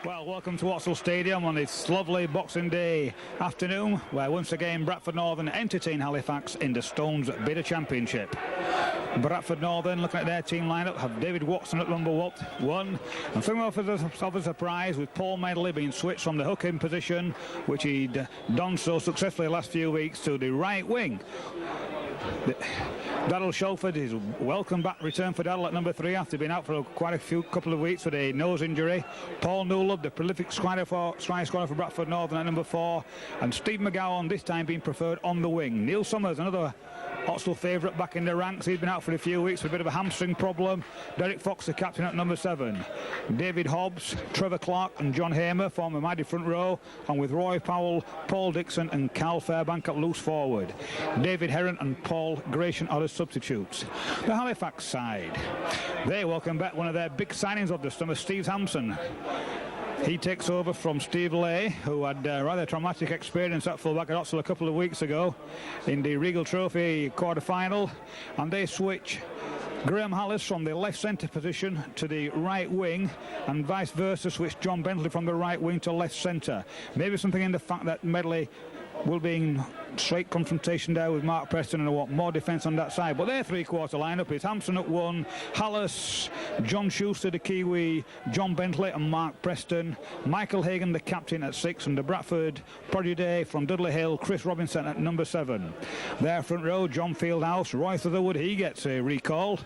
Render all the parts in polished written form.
Well, welcome to Wattsall Stadium on this lovely Boxing Day afternoon, where once again Bradford Northern entertain Halifax in the Stones Bidder Championship. Bradford Northern, looking at their team lineup, have David Watson at number one, and something of a surprise with Paul Medley being switched from the hook-in position, which he'd done so successfully the last few weeks, to the right wing. Daryl Shelford is welcome back return for Daryl at number 3 after being out for quite a couple of weeks with a nose injury. Paul Newlove, the prolific strike scorer for Bradford Northern at number 4, and Steve McGowan this time being preferred on the wing. Neil Summers, another Wattsall favourite, back in the ranks. He's been out for a few weeks with a bit of a hamstring problem. Derek Fox, the captain, at number 7. David Hobbs, Trevor Clark and John Hamer form a mighty front row, and with Roy Powell, Paul Dixon and Carl Fairbank at loose forward. David Heron and Paul Gratian are the substitutes. The Halifax side, they welcome back one of their big signings of the summer, Steve Hampson. He takes over from Steve Lay, who had rather traumatic experience at fullback at Wattsall a couple of weeks ago in the Regal Trophy quarter-final, and they switch Graham Hallis from the left centre position to the right wing, and vice versa switch John Bentley from the right wing to left centre. Maybe something in the fact that Medley will be in straight confrontation there with Mark Preston and want more defence on that side. But their three-quarter lineup is Hampson at 1, Hallis, John Schuster, the Kiwi, John Bentley and Mark Preston, Michael Hagan, the captain, at 6, and the Bradford prodigy from Dudley Hill, Chris Robinson, at number 7. Their front row, John Fieldhouse, Roy Sutherwood, he gets a recall.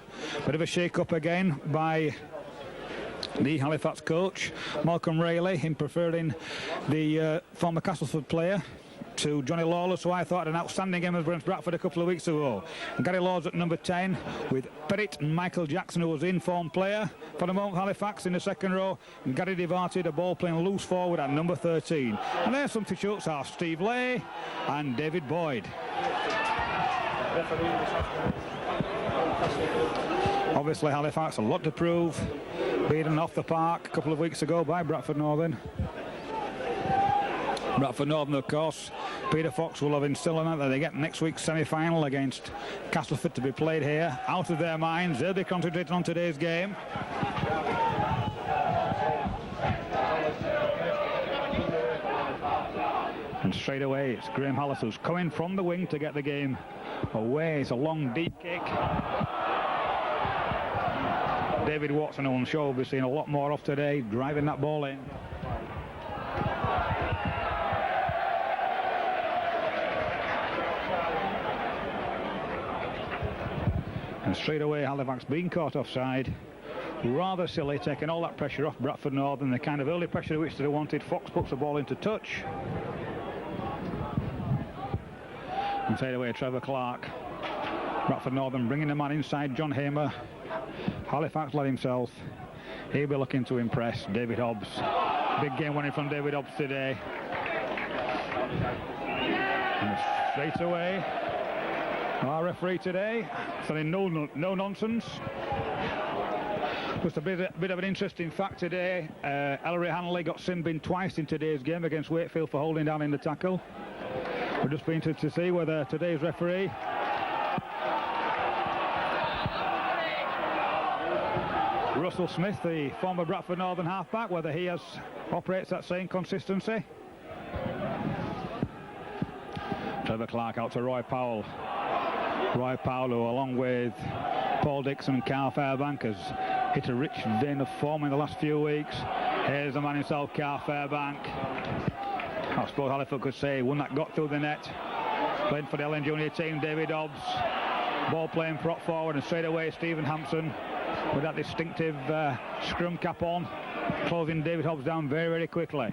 Bit of a shake-up again by the Halifax coach, Malcolm Rayleigh, in preferring the former Castleford player to Johnny Lawless, who I thought had an outstanding game against Bradford a couple of weeks ago. And Gary Lords at number 10, with Perrott and Michael Jackson, who was the in-form player for the moment, Halifax, in the second row, and Gary Devarte, the ball playing loose forward, at number 13. And their substitutes are Steve Lay and David Boyd. Obviously Halifax a lot to prove, beaten off the park a couple of weeks ago by Bradford Northern. Bradford Northern, of course, Peter Fox will have instilled on that they get next week's semi-final against Castleford to be played here. Out of their minds, they'll be concentrating on today's game. And straight away it's Graham Hallis who's coming from the wing to get the game away. It's a long deep kick. David Watson, who I'm sure we'll be seeing a lot more of today, driving that ball in. And straight away Halifax being caught offside. Rather silly, taking all that pressure off Bradford Northern, the kind of early pressure which they wanted. Fox puts the ball into touch. And straight away Trevor Clark. Bradford Northern bringing the man inside, John Hamer. Halifax led himself. He'll be looking to impress. David Hobbs. Big game winning from David Hobbs today. And straight away our referee today saying no nonsense. Just a bit of an interesting fact today. Ellery Hanley got sin-binned twice in today's game against Wakefield for holding down in the tackle. We're just being interested to see whether today's referee Russell Smith, the former Bradford Northern halfback, whether he operates that same consistency. Trevor Clark out to Roy Powell. Roy Powell, who along with Paul Dixon and Carl Fairbank has hit a rich vein of form in the last few weeks. Here's the man himself, Carl Fairbank. I suppose Halifax could say one that got through the net. Playing for the Ellen Junior team, David Hobbs. Ball playing prop forward, and straight away Stephen Hampson with that distinctive scrum cap on, closing David Hobbs down very, very quickly.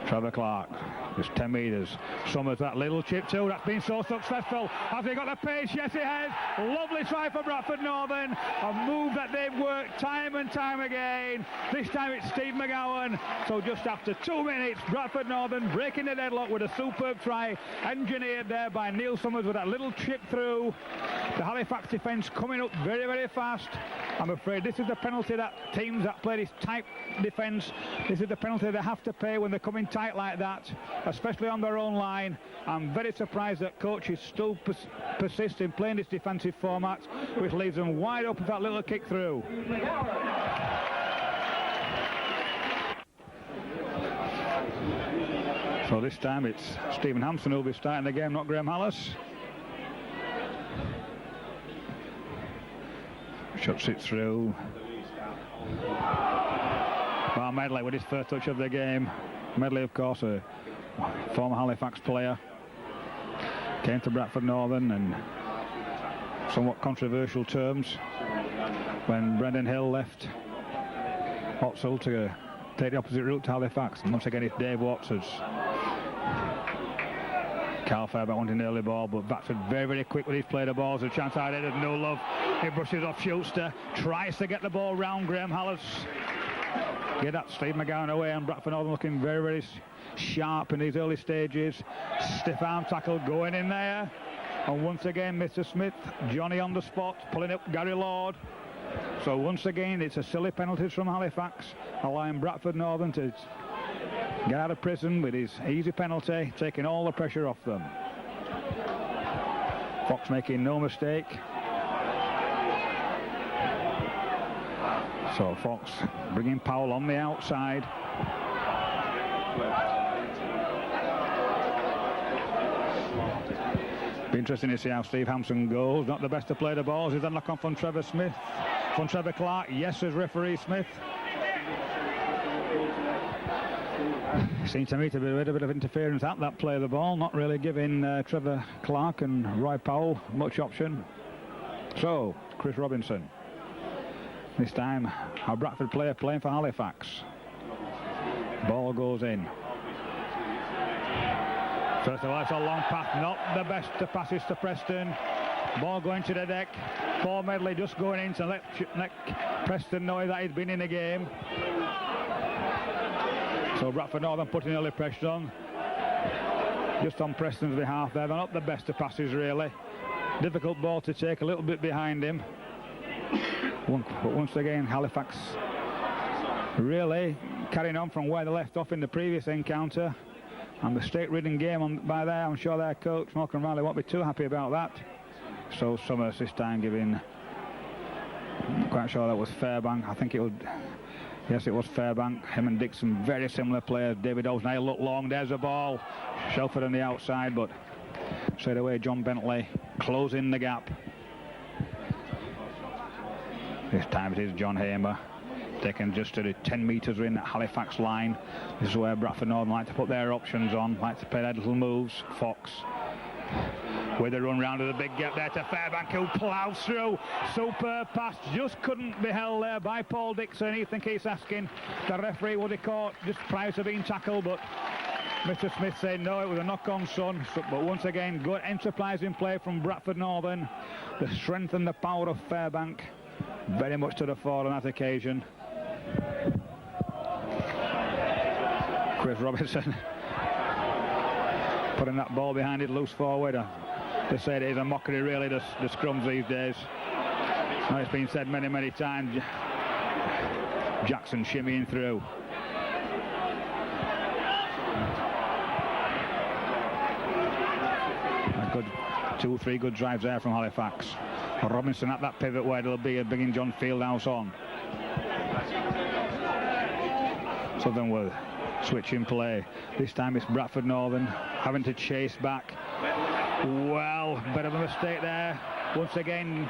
Trevor Clark, just 10 metres. Summers that little chip too, that's been so successful. Has he got the pace? Yes, he has. Lovely try for Bradford Northern. A move that they've worked time and time again. This time it's Steve McGowan. So just after 2 minutes, Bradford Northern breaking the deadlock with a superb try, engineered there by Neil Summers with that little chip through. The Halifax defence coming up very, very fast. I'm afraid this is the penalty that teams that play this type defence, this is the penalty they have to pay when they're coming tight like that, especially on their own line. I'm very surprised that coaches still persist in playing this defensive format, which leaves them wide open for that little kick through. So this time it's Stephen Hampson who'll be starting the game, not Graham Hallis. Shuts it through. Well, Medley with his first touch of the game. Medley, of course, a former Halifax player. Came to Bradford Northern in somewhat controversial terms when Brendan Hill left Oxford to take the opposite route to Halifax. And once again, it's Dave Watts. Carl Fairbank wanting an early ball, but Bradford very, very quick with his play the balls. A chance out there, no love. He brushes off Schuster, tries to get the ball round Graham Hallis. Get that Steve McGowan away, and Bradford Northern looking very, very sharp in these early stages. Stiff arm tackle going in there. And once again, Mr. Smith, Johnny on the spot, pulling up Gary Lord. So once again, it's a silly penalties from Halifax, allowing Bradford Northern to get out of prison with his easy penalty, taking all the pressure off them. Fox making no mistake. So Fox bringing Powell on the outside. Be interesting to see how Steve Hampson goes. Not the best to play the balls. Is that knock on from Trevor Smith? From Trevor Clark? Yes, as referee Smith. Seems to me to be a bit of interference at that play of the ball, not really giving Trevor Clark and Roy Powell much option. So, Chris Robinson. This time, our Bradford player playing for Halifax. Ball goes in. First of all, it's a long pass, not the best of passes to Preston. Ball going to the deck. Paul Medley just going in to let Preston know that he's been in the game. So Bradford Northern putting early pressure on. Just on Preston's behalf there. They're not the best of passes really. Difficult ball to take, a little bit behind him. But once again, Halifax really carrying on from where they left off in the previous encounter. And the state-ridden game by there, I'm sure their coach, Malcolm Riley, won't be too happy about that. So Summers this time giving, I'm quite sure that was Fairbank. I think it would, yes, it was Fairbank. Him and Dixon, very similar players. David Olsen, now look long, there's a ball. Shelford on the outside, but straight away John Bentley closing the gap. This time it is John Hamer. Taken just to the 10 metres in that Halifax line. This is where Bradford Northern like to put their options on, like to play their little moves. Fox with a run round to the big gap there to Fairbank, who ploughs through. Superb pass, just couldn't be held there by Paul Dixon. Ethan keeps asking the referee would he caught just prior to being tackled, but Mr. Smith said no, it was a knock-on, son. But once again, good enterprising play from Bradford Northern. The strength and the power of Fairbank very much to the fore on that occasion. Chris Robinson putting that ball behind it loose forward. They said it is a mockery really, the scrums these days. Now it's been said many, many times. Jackson shimmying through. A good 2 or 3 good drives there from Halifax. Robinson at that pivot where it'll be bringing John Fieldhouse on. Southern will switch in play. This time it's Bradford Northern having to chase back. Well, bit of a mistake there. Once again,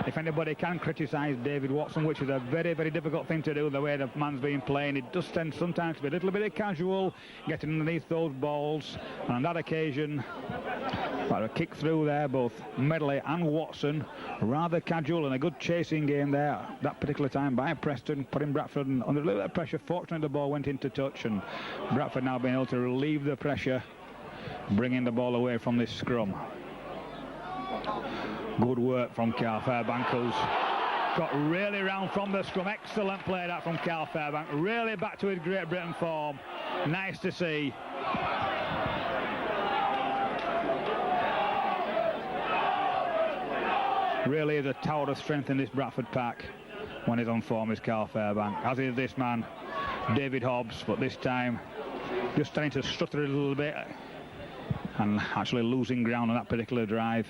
if anybody can criticise David Watson, which is a very, very difficult thing to do, the way the man's been playing, it does tend sometimes to be a little bit casual, getting underneath those balls. And on that occasion, well, a kick through there, both Medley and Watson, rather casual, and a good chasing game there that particular time by Preston, putting Bradford under a little bit of pressure. Fortunately, the ball went into touch, and Bradford now being able to relieve the pressure, bringing the ball away from this scrum. Good work from Carl Fairbank, who's got really round from the scrum. Excellent play that from Carl Fairbank. Really back to his Great Britain form. Nice to see. Really is a tower of strength in this Bradford pack when he's on form, is Carl Fairbank. As is this man, David Hobbs, but this time just starting to stutter a little bit and actually losing ground on that particular drive.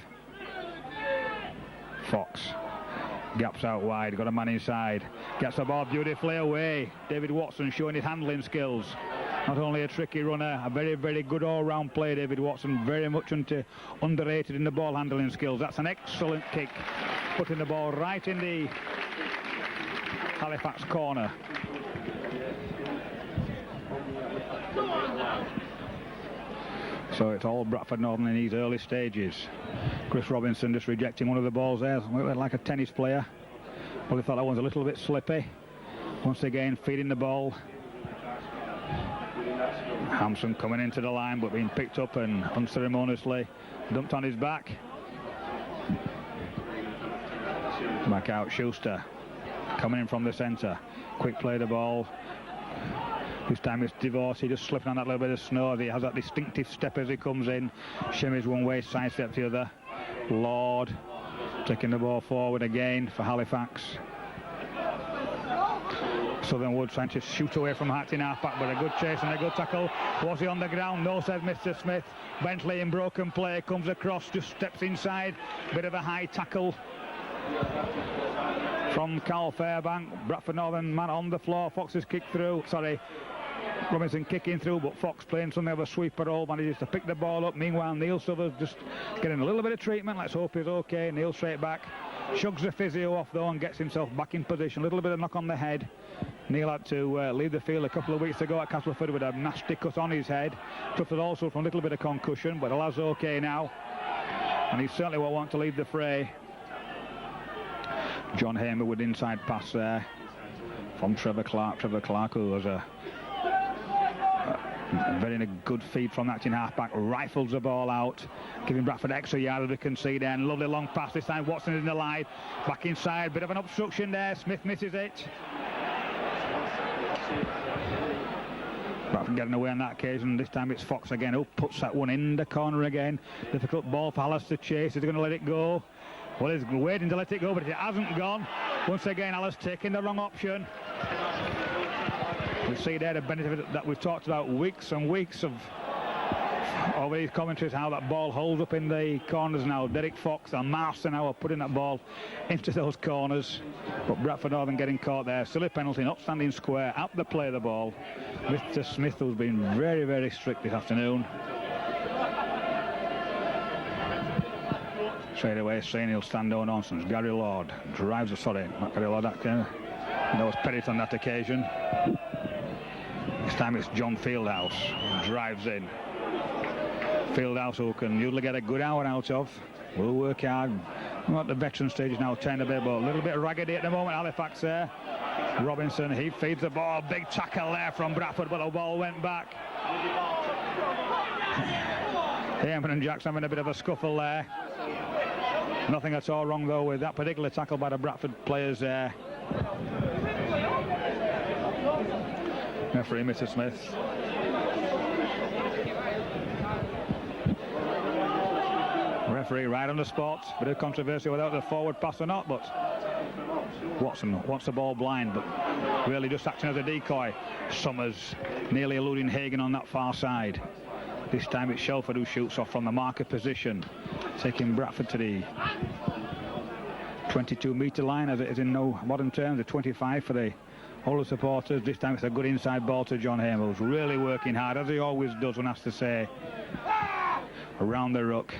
Fox gaps out wide, got a man inside, gets the ball beautifully away. David Watson showing his handling skills, Not only a tricky runner, a very, very good all-round play, David Watson. Very much underrated in the ball handling skills. That's an excellent kick, putting the ball right in the Halifax corner. So it's all Bradford Northern in these early stages. Chris Robinson just rejecting one of the balls there, like a tennis player. Well, he thought that one's a little bit slippy. Once again, feeding the ball. Hampson coming into the line, but being picked up and unceremoniously dumped on his back. Back out, Schuster coming in from the centre. Quick play the ball. This time it's Divorce, just slipping on that little bit of snow. He has that distinctive step as he comes in. Shimmies one way, side step the other. Lord taking the ball forward again for Halifax. Southern Wood trying to shoot away from Hart in half back, but a good chase and a good tackle. Was he on the ground? No, says Mr. Smith. Bentley in broken play, comes across, just steps inside. Bit of a high tackle from Carl Fairbank. Bradford Northern man on the floor. Fox has kicked through. Sorry, Robinson kicking through, but Fox playing something of a sweeper roll, manages to pick the ball up. Meanwhile, Neil Suthers just getting a little bit of treatment. Let's hope he's okay. Neil straight back. Shugs the physio off though and gets himself back in position. A little bit of knock on the head. Neil had to leave the field a couple of weeks ago at Castleford with a nasty cut on his head. Suffered also from a little bit of concussion, but the lad's okay now. And he certainly won't want to leave the fray. John Hamer with inside pass there from Trevor Clark. Trevor Clark, who was a very good feed from that in half-back, rifles the ball out, giving Bradford extra yard as we can see there. And lovely long pass this time. Watson is in the line, back inside, bit of an obstruction there. Smith misses it. Bradford getting away on that occasion. This time it's Fox again who puts that one in the corner again. Difficult ball for Alice to chase. Is he going to let it go? Well, he's waiting to let it go, but it hasn't gone. Once again, Alice taking the wrong option. We see there the benefit that we've talked about weeks and weeks of over these commentaries, how that ball holds up in the corners now. Derek Fox and Marston now are putting that ball into those corners. But Bradford Northern getting caught there. Silly penalty, not standing square at the play of the ball. Mr. Smith, who's been very, very strict this afternoon. Straight away, saying he'll stand no nonsense. Gary Lord drives, not Gary Lord, that was Pettit on that occasion. This time it's John Fieldhouse, drives in. Fieldhouse, who can usually get a good hour out of, will work hard. At the veteran stage is now 10 a bit, but a little bit raggedy at the moment. Halifax there. Robinson, he feeds the ball. Big tackle there from Bradford, but the ball went back. Heyman and Jackson having a bit of a scuffle there. Nothing at all wrong though with that particular tackle by the Bradford players there. Referee Mr. Smith. Referee right on the spot. Bit of controversy whether the forward pass or not, but Watson wants the ball blind, but really just acting as a decoy. Summers nearly eluding Hagan on that far side. This time it's Shelford who shoots off from the marker position, taking Bradford to the 22-metre line, as it is in no modern terms, the 25 for the older supporters. This time it's a good inside ball to John Hamer, who's really working hard, as he always does when asked to say, around the ruck.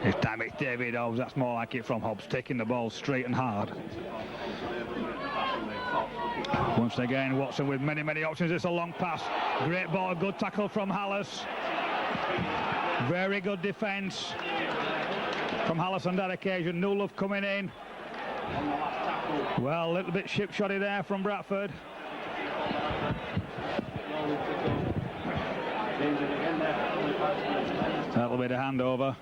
This time it's David Hobbs. That's more like it from Hobbs, taking the ball straight and hard. Once again, Watson with many, many options. It's a long pass. Great ball, good tackle from Hallis. Very good defence from Hallis on that occasion. Newlove coming in. Well, a little bit ship-shotty there from Bradford. That'll be the handover.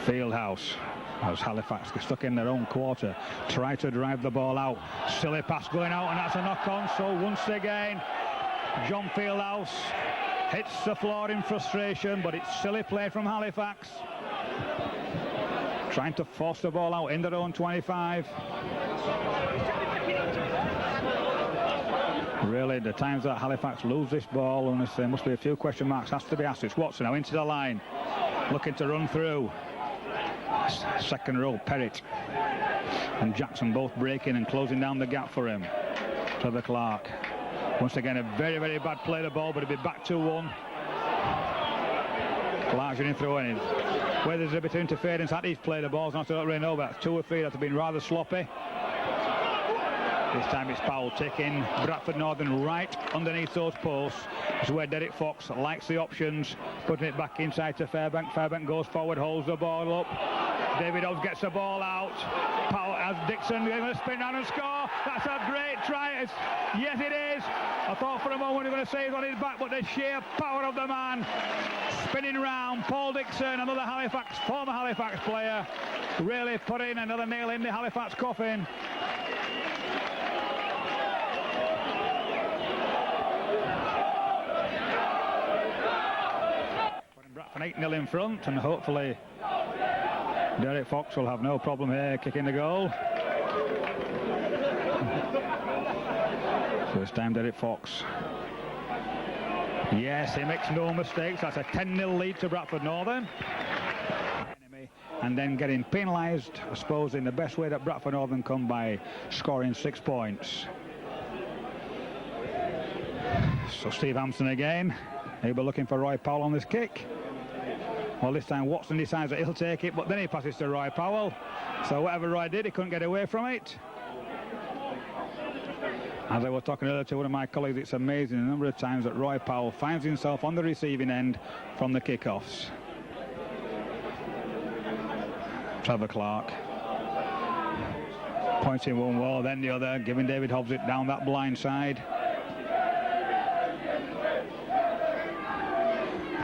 Fieldhouse, as Halifax get stuck in their own quarter, try to drive the ball out. Silly pass going out, and that's a knock-on. So once again, John Fieldhouse hits the floor in frustration, but it's silly play from Halifax, trying to force the ball out in their own 25. Really, the times that Halifax lose this ball, and there must be a few question marks has to be asked. It's Watson now into the line. looking to run through. Second row, Perrott and Jackson both breaking and closing down the gap for him. Trevor Clark. Once again, a very, very bad play of the ball, but it'll be back 2-1. Clark's running through and whether there's a bit of interference at his play the balls, not I don't really know, but 2 or 3 that have been rather sloppy. This time it's Powell taking Bradford Northern right underneath those posts. This is where Derek Fox likes the options, putting it back inside to Fairbank. Fairbank goes forward, holds the ball up. David Hobbs gets the ball out. Powell has Dixon going to spin down and score. That's a great try. Yes, it is. I thought for a moment he was going to say he's on his back, but the sheer power of the man spinning round. Paul Dixon, another former Halifax player, really putting another nail in the Halifax coffin. Bradford 8-0 in front, and hopefully Derek Fox will have no problem here kicking the goal. So this time Derek Fox. Yes, he makes no mistakes. That's a 10-0 lead to Bradford Northern. And then getting penalised, I suppose, in the best way that Bradford Northern come, by scoring 6 points. So Steve Hampson again. He'll be looking for Roy Powell on this kick. Well, this time Watson decides that he'll take it, but then he passes to Roy Powell. So whatever Roy did, he couldn't get away from it. As I was talking earlier to one of my colleagues, it's amazing the number of times that Roy Powell finds himself on the receiving end from the kickoffs. Trevor Clark pointing one wall, then the other, giving David Hobbs it down that blind side.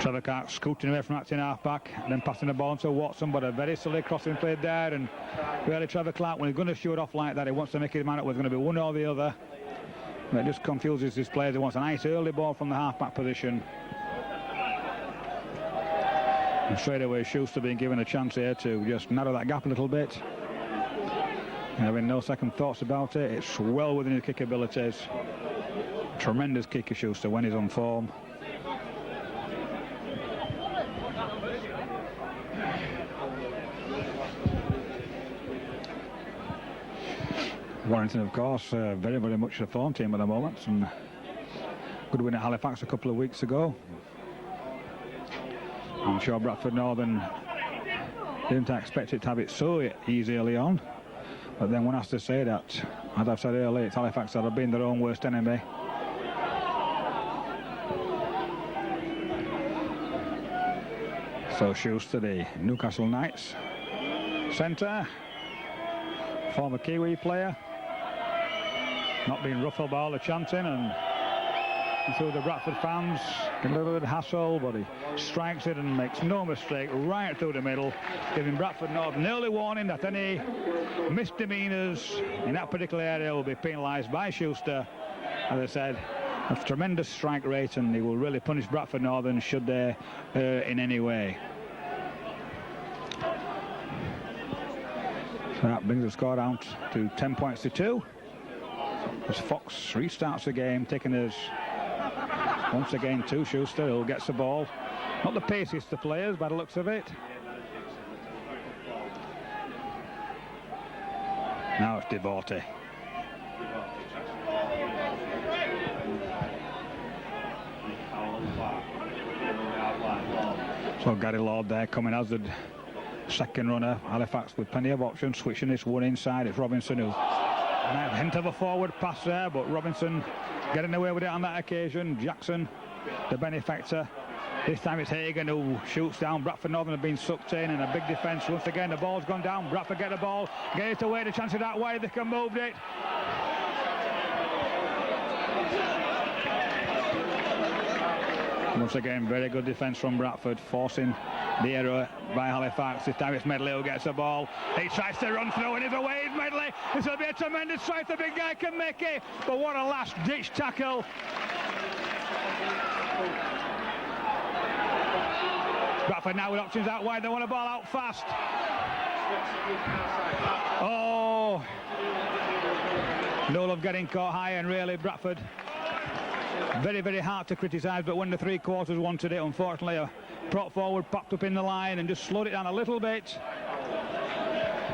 Trevor Clark scooting away from acting half-back, then passing the ball to Watson, but a very silly crossing played there. And really, Trevor Clark, when he's going to shoot off like that, he wants to make his man up with going to be one or the other. And it just confuses his players. He wants a nice early ball from the half-back position. And straight away, Schuster being given a chance here to just narrow that gap a little bit. And having no second thoughts about it, it's well within his kick abilities. Tremendous kicker, Schuster, when he's on form. Warrington, of course, very, very much a form team at the moment. Some good win at Halifax a couple of weeks ago. I'm sure Bradford Northern didn't expect it to have it so easy early on. But then one has to say that, as I've said earlier, it's Halifax that have been their own worst enemy. So Schuster, the Newcastle Knights centre, former Kiwi player, not being ruffled by all the chanting and through the Bradford fans, a little bit of hassle, but he strikes it and makes no mistake right through the middle, giving Bradford North an early warning that any misdemeanours in that particular area will be penalised by Schuster. As I said, a tremendous strike rate, and he will really punish Bradford Northern should they in any way. So that brings the score down to 10 points to 2. As Fox restarts the game, taking us once again to Schuster, who gets the ball. Not the paciest of players by the looks of it. Now it's Devorty. So Gary Lord there coming as the second runner. Halifax with plenty of options, switching this one inside. It's Robinson who might have a hint of a forward pass there, but Robinson getting away with it on that occasion. Jackson, the benefactor. This time it's Hagan who shoots down. Bradford Northern have been sucked in, and a big defence once again. The ball's gone down. Bradford get the ball, get it away. The chance of that way, they can move it. Once again, very good defence from Bradford, forcing the error by Halifax. This time it's Medley who gets the ball. He tries to run through and he's away. Medley. This will be a tremendous strike. The big guy can make it. But what a last-ditch tackle. Bradford now with options out wide. They want a ball out fast. Oh. No love getting caught high, and really Bradford Very, very hard to criticise, but when the three quarters wanted it, unfortunately, a prop forward popped up in the line and just slowed it down a little bit.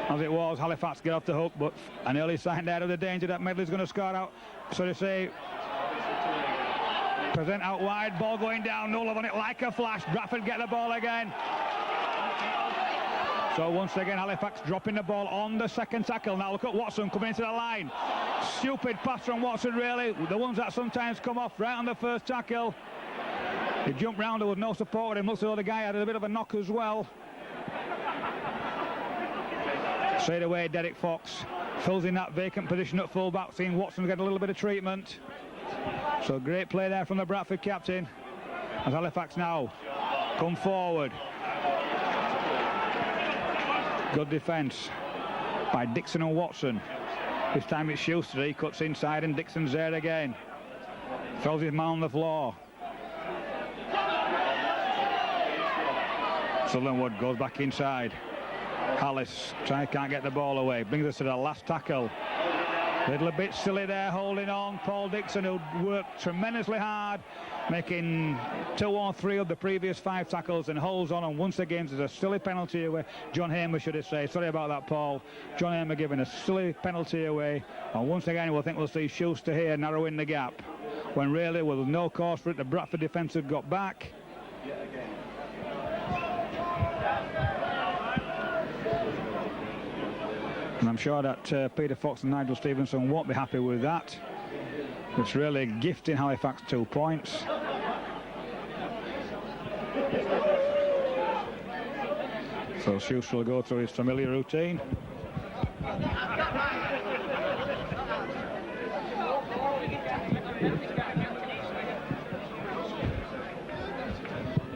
As it was, Halifax get off the hook, but an early sign there of the danger that Medley's going to score out. So to say, present out wide, ball going down, no love on it like a flash. Bradford get the ball again. So once again, Halifax dropping the ball on the second tackle. Now look at Watson coming into the line. Stupid pass from Watson, really. The ones that sometimes come off right on the first tackle. He jumped round, there was no support with him. Looks as though the guy had a bit of a knock as well. Straight away, Derek Fox fills in that vacant position at full-back, seeing Watson get a little bit of treatment. So great play there from the Bradford captain. As Halifax now come forward. Good defence by Dixon and Watson. This time it's Schuster, he cuts inside and Dixon's there again. Throws his man on the floor. Sutherland goes back inside. Hallis can't get the ball away. Brings us to the last tackle. Little bit silly there, holding on. Paul Dixon, who worked tremendously hard, making 2 or 3 of the previous 5 tackles, and holds on. And once again, there's a silly penalty away. John Hamer, should I say. Sorry about that, Paul. John Hamer giving a silly penalty away. And once again, we'll think we'll see Schuster here narrowing the gap. When really, well, there's no cause for it. The Bradford defence had got back. And I'm sure that Peter Fox and Nigel Stevenson won't be happy with that. It's really gifting Halifax 2 points. So Schuster will go through his familiar routine.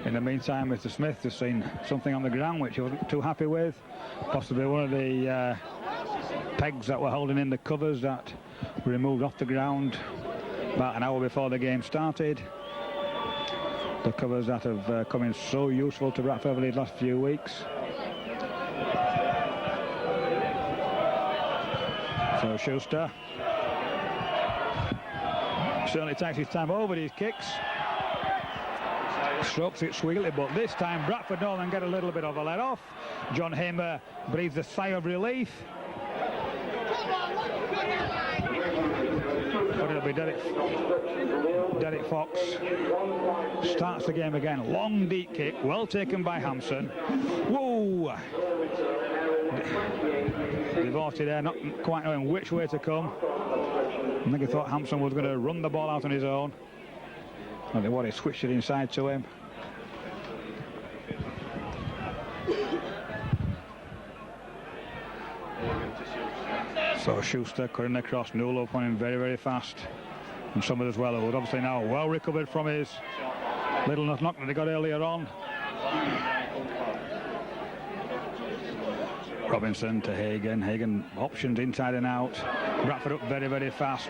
In the meantime, Mr. Smith has seen something on the ground which he wasn't too happy with. Possibly one of the pegs that were holding in the covers that were removed off the ground about an hour before the game started. The covers that have come in so useful to Bradford over these last few weeks. So Schuster certainly takes his time over these kicks. Strokes it sweetly, but this time Bradford Northern get a little bit of a let off. John Hamer breathes a sigh of relief. But it'll be Derek Fox starts the game again. Long deep kick, well taken by Hampson. Whoa! Devoted there, not quite knowing which way to come. I think he thought Hampson was going to run the ball out on his own. I think what he switched it inside to him. So Schuster cutting across, Newell upon him very, very fast. And Summers as well, who was obviously now well recovered from his little knock that he got earlier on. Robinson to Hagan. Hagan options inside and out. Bradford up very, very fast.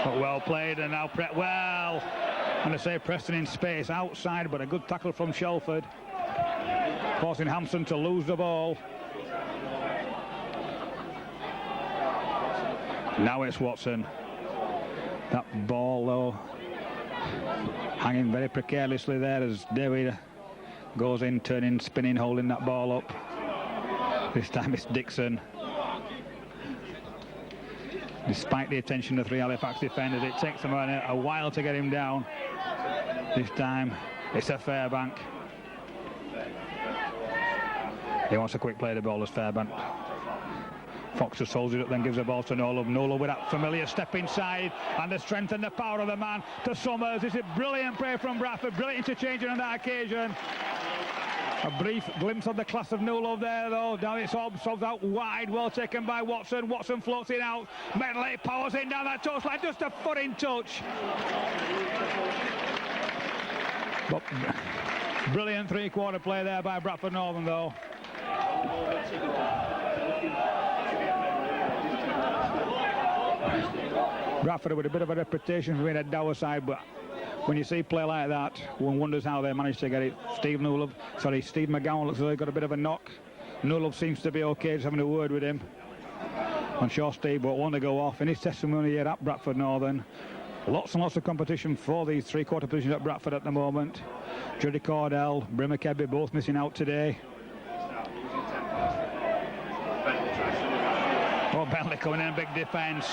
But well played, and now well. And I say Preston in space outside, but a good tackle from Shelford, forcing Hampson to lose the ball. Now it's Watson. That ball, though, hanging very precariously there as David goes in, turning, spinning, holding that ball up. This time it's Dixon. Despite the attention of 3 Halifax defenders, it takes them a while to get him down. This time it's a Fairbank. He wants a quick play the ball as Fairbank. Fox just holds it up, then gives the ball to Nolan. Nolan with that familiar step inside, and the strength and the power of the man to Summers. This is a brilliant play from Bradford, brilliant interchange on that occasion. A brief glimpse of the class of Newell there, though. Now it's Hobbs out wide, well taken by Watson. Watson floats it out. Medley powers in down that touch line, just a foot in touch. But brilliant three-quarter play there by Bradford Northern, though. Bradford with a bit of a reputation for being a dour side, but when you see play like that, one wonders how they managed to get it. Steve McGowan looks like he's got a bit of a knock. Newell seems to be okay, just having a word with him. I'm sure Steve won't want to go off. In his testimony here at Bradford Northern, Lots and lots of competition for these three-quarter positions at Bradford at the moment. Judy Cordell, Brimmer Kebby both missing out today. Oh, Bentley coming in, big defence.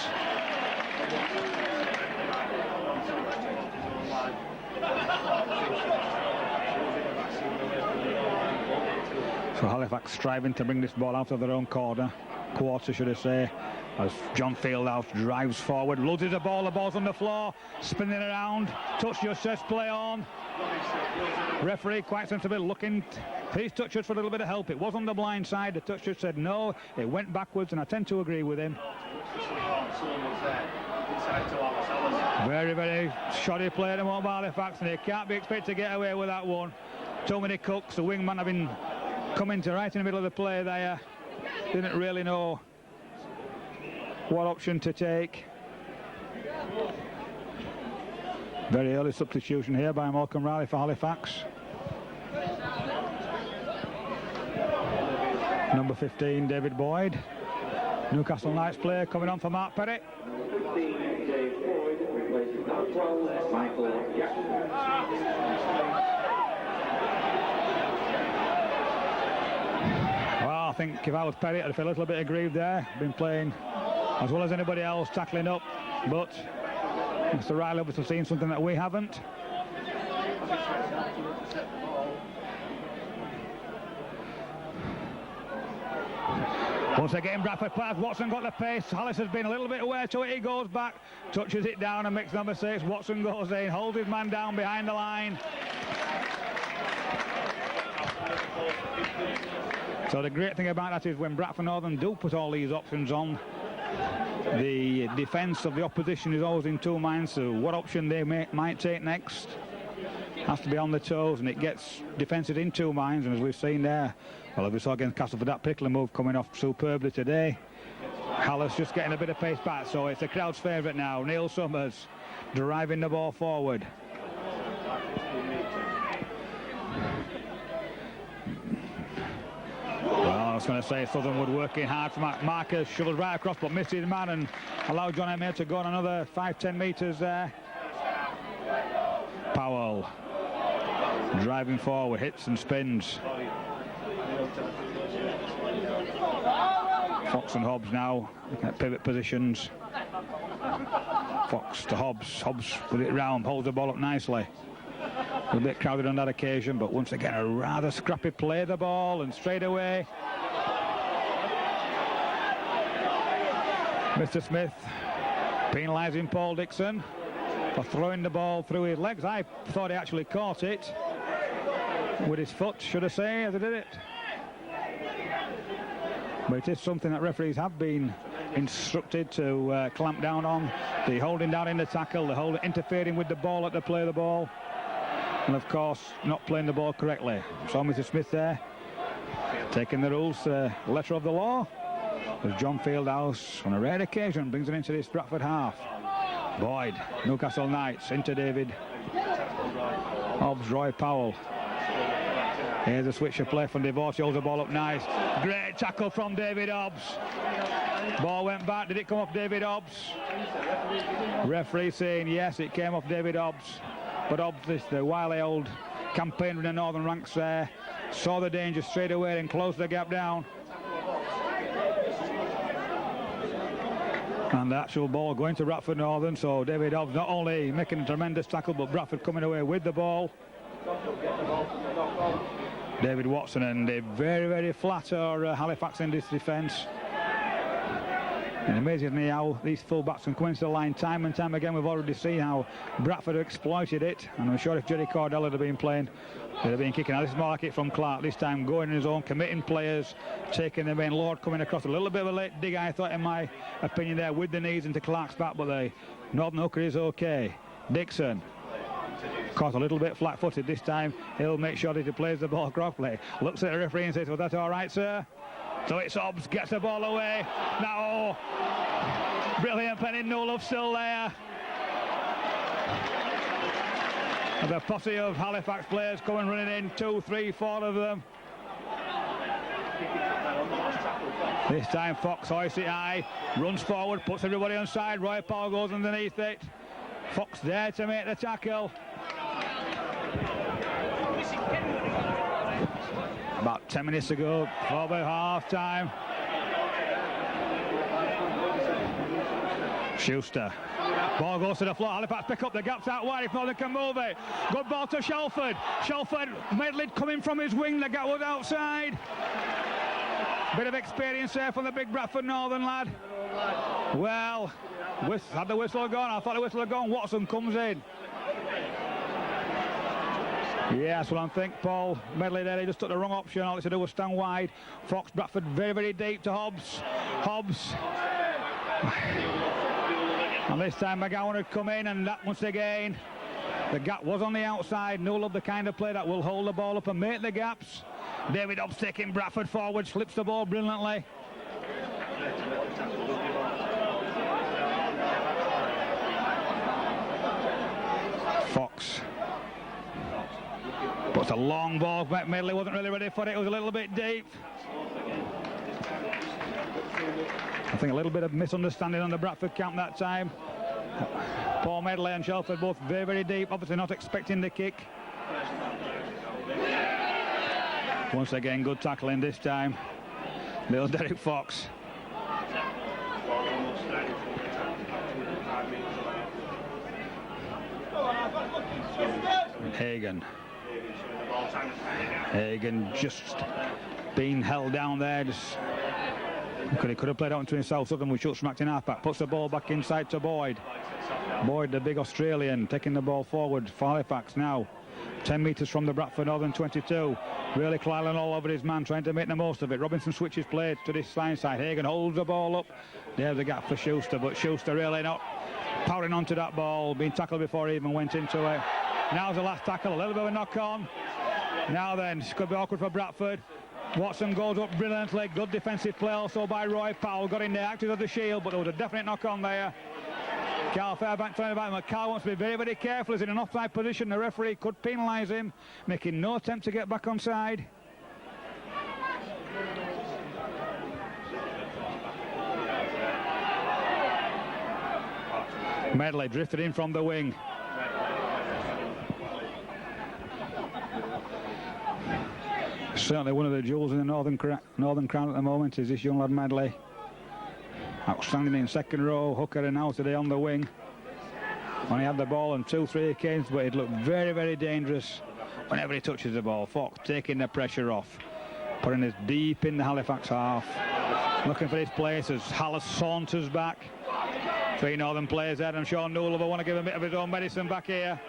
So Halifax striving to bring this ball out of their own quarter, should I say, as John Fieldhouse drives forward, loses the ball's on the floor, spinning around, touch just says play on. Referee quite sensibly looking, please touch us for a little bit of help. It was on the blind side, the touch just said no, it went backwards, and I tend to agree with him. Very, very shoddy play at the moment by Halifax, and they can't be expected to get away with that one. Too many cooks, the wingman having come into right in the middle of the play there, didn't really know what option to take. Very early substitution here by Malcolm Riley for Halifax. Number 15, David Boyd. Newcastle Knights player coming on for Mark Perry. Well, I think if I was Perry, I'd feel a little bit aggrieved there. Been playing as well as anybody else, tackling up, but Mr. Riley obviously seen something that we haven't. Once again, Bradford pass. Watson got the pace. Hollis has been a little bit aware to it. He goes back, touches it down and makes number 6. Watson goes in, holds his man down behind the line. So the great thing about that is when Bradford Northern do put all these options on, the defence of the opposition is always in two minds. So what option they might take next has to be on the toes, and it gets defences in two minds. And as we've seen there, well, as we saw against Castleford, that particular move coming off superbly today. Hallis just getting a bit of pace back, so it's the crowd's favourite now. Neil Summers driving the ball forward. Well, I was going to say Southernwood working hard for Marcus, shovels right across, but missed his man and allowed John Emir to go on another 5-10 metres there. Powell driving forward, hits and spins. Fox and Hobbs now looking at pivot positions. Fox to Hobbs. Hobbs with it round, holds the ball up nicely. A little bit crowded on that occasion, but once again a rather scrappy play the ball, and straight away Mr. Smith penalising Paul Dixon for throwing the ball through his legs. I thought he actually caught it with his foot, should I say, as he did it. But it is something that referees have been instructed to clamp down on. The holding down in the tackle, the interfering with the ball at the play of the ball, and of course not playing the ball correctly. So Mr. Smith there taking the rules letter of the law, as John Fieldhouse on a rare occasion brings it into this Bradford half. Boyd, Newcastle Knights into David Hobbs, Roy Powell. Here's a switch of play from Divorce, holds the ball up nice. Great tackle from David Hobbs. Ball went back. Did it come off David Hobbs? Referee saying yes, it came off David Hobbs. But Hobbs, the wily old campaigner in the northern ranks there, saw the danger straight away and closed the gap down. And the actual ball going to Bradford Northern, so David Hobbs not only making a tremendous tackle, but Bradford coming away with the ball. David Watson, and a very, very flat Halifax in this defence. It amazes me how these full-backs can come into the line time and time again. We've already seen how Bradford have exploited it, and I'm sure if Jerry Cordell had been playing, they'd have been kicking out. This is more like it from Clark, this time going in his own, committing players, taking them in. Lord coming across, a little bit of a late dig, I thought, in my opinion there, with the knees into Clark's back, but the Northern hooker is okay. Dixon caught a little bit flat-footed this time. He'll make sure that he plays the ball properly. Looks at the referee and says, "Was that all right, sir?" So it's Hobbs, gets the ball away. Now, brilliant penny, no love still there. And the posse of Halifax players coming running in, 2, 3, 4 of them. This time Fox hoists it high, runs forward, puts everybody on side. Roy Powell goes underneath it. Fox there to make the tackle. About 10 minutes ago, over half time. Schuster. Ball goes to the floor. Halifax pick up the gaps out wide if Northern can move it. Good ball to Shelford. Shelford, Medley coming from his wing. The gap was outside. Bit of experience there from the big Bradford Northern lad. Well, had the whistle gone? I thought the whistle had gone. Watson comes in. Yeah, that's what I think. Paul Medley there, he just took the wrong option. All he had to do was stand wide. Fox, Bradford very, very deep to Hobbs. Hobbs. And this time McGowan had come in, and that once again, the gap was on the outside. Newell, the kind of play that will hold the ball up and make the gaps. David Hobbs taking Bradford forward, slips the ball brilliantly. Fox puts a long ball. Medley wasn't really ready for it. It was a little bit deep. I think a little bit of misunderstanding on the Bradford camp that time. Paul Medley and Shelford both very, very deep, obviously not expecting the kick. Once again, good tackling this time. Little Derek Fox. Hagen just being held down there. He could have played out into himself. Southern with Schultz smacked in half-back. Puts the ball back inside to Boyd. Boyd, the big Australian, taking the ball forward for Halifax now. 10 metres from the Bradford Northern 22. Really climbing all over his man, trying to make the most of it. Robinson switches play to this line side. Hagen holds the ball up. There's the gap for Schuster, but Schuster really not powering onto that ball. Being tackled before he even went into it. Now's the last tackle. A little bit of a knock on. Now then, this could be awkward for Bradford. Watson goes up brilliantly. Good defensive play also by Roy Powell. Got in there, acted as the shield, but there was a definite knock on there. Carl Fairbank trying about him. Carl wants to be very, very careful. He's in an offside position. The referee could penalise him, making no attempt to get back onside. Medley drifted in from the wing. Certainly one of the jewels in the Northern Crown at the moment is this young lad Medley. Outstanding in second row, hooker and now today on the wing. Only had the ball on 2-3 occasions, but it looked very, very dangerous whenever he touches the ball. Fox taking the pressure off, putting us deep in the Halifax half. Looking for his place as Hallis saunters back. 3 Northern players there, and I'm sure Newell will want to give a bit of his own medicine back here.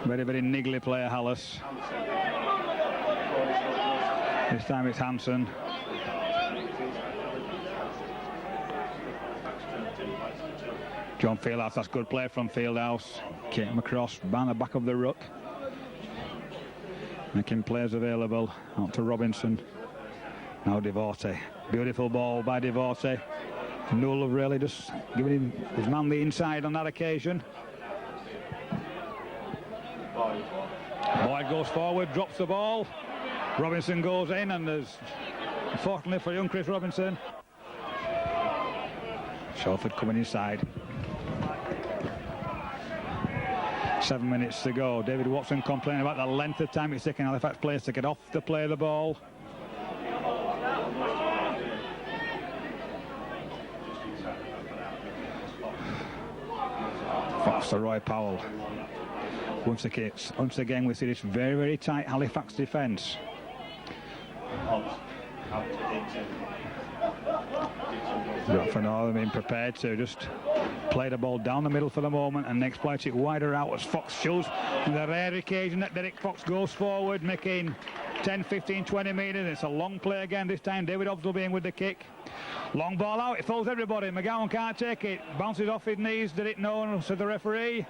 Very, very niggly player, Hallis. This time it's Hansen. John Fieldhouse, that's good play from Fieldhouse. Came across, down the back of the ruck. Making players available. Out to Robinson. Now Devorte. Beautiful ball by Devorte. Newell really just giving him his man the inside on that occasion. Boyd goes forward, drops the ball. Robinson goes in, and there's, unfortunately for young Chris Robinson, Shelford coming inside. 7 minutes to go. David Watson complaining about the length of time it's taking Halifax players to get off to play the ball. Fox to Roy Powell. Once again we see this very, very tight Halifax defence. Bradford Northern being prepared to just play the ball down the middle for the moment and exploit it wider out as Fox shows. On the rare occasion that Derek Fox goes forward, making 10, 15, 20 metres. It's a long play again. This time David Hobbs will be in with the kick. Long ball out, it follows everybody. McGowan can't take it. Bounces off his knees. Did it known, said the referee.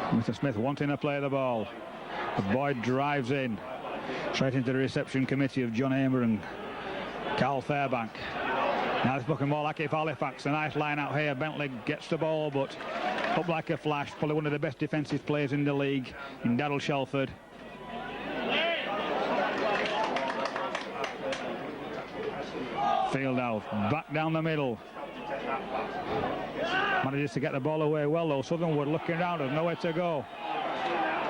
Mr. Smith wanting to play the ball. But Boyd drives in. Straight into the reception committee of John Hamer and Carl Fairbank. Now it's looking more like it for Halifax. A nice line out here. Bentley gets the ball, but up like a flash. Probably one of the best defensive players in the league in Daryl Shelford. Fieldhouse back down the middle. Manages to get the ball away well though. Southernwood looking around, there's nowhere to go.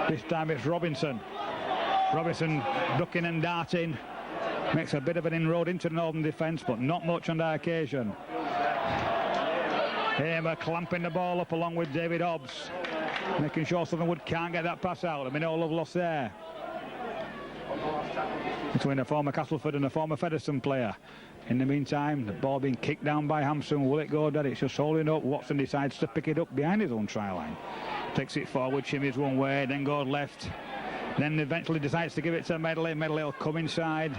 This time it's Robinson. Robinson ducking and darting. Makes a bit of an inroad into the Northern defence, but not much on that occasion. Hamer clamping the ball up along with David Hobbs, making sure Southernwood can't get that pass out. I mean, no love lost there. Between a former Castleford and a former Featherstone player. In the meantime, the ball being kicked down by Hampson. Will it go dead? It's just holding up. Watson decides to pick it up behind his own try line. Takes it forward, shimmies one way, then goes left. Then eventually decides to give it to Medley. Medley will come inside.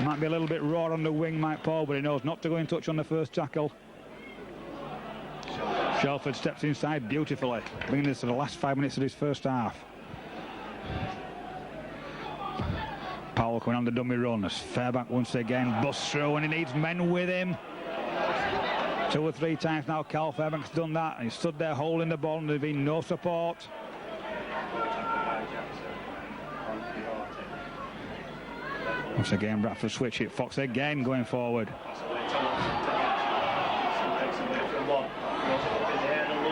Might be a little bit raw on the wing, Mike Paul, but he knows not to go in touch on the first tackle. Shelford steps inside beautifully, bringing us to the last 5 minutes of his first half. Powell coming on the dummy run as Fairbank once again busts through, and he needs men with him. 2 or 3 times now Carl Fairbank's done that, and he stood there holding the ball and there's been no support. Once again Bradford switch it, Fox again going forward.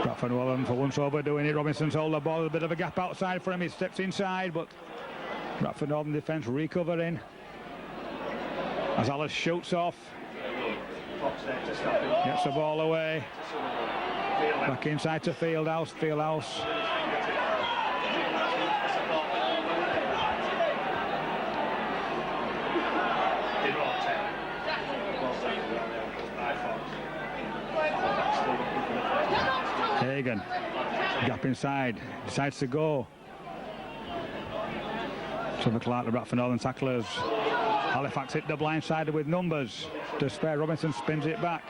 Bradford well for once overdoing it. Robinson's hold the ball, a bit of a gap outside for him, he steps inside, but Bradford Northern defence recovering as Alice shoots off, gets the ball away, back inside to Fieldhouse. Hagan, gap inside, decides to go. Trevor Clark, the Bradford Northern tacklers. Halifax hit the blind side with numbers to spare. Robinson spins it back.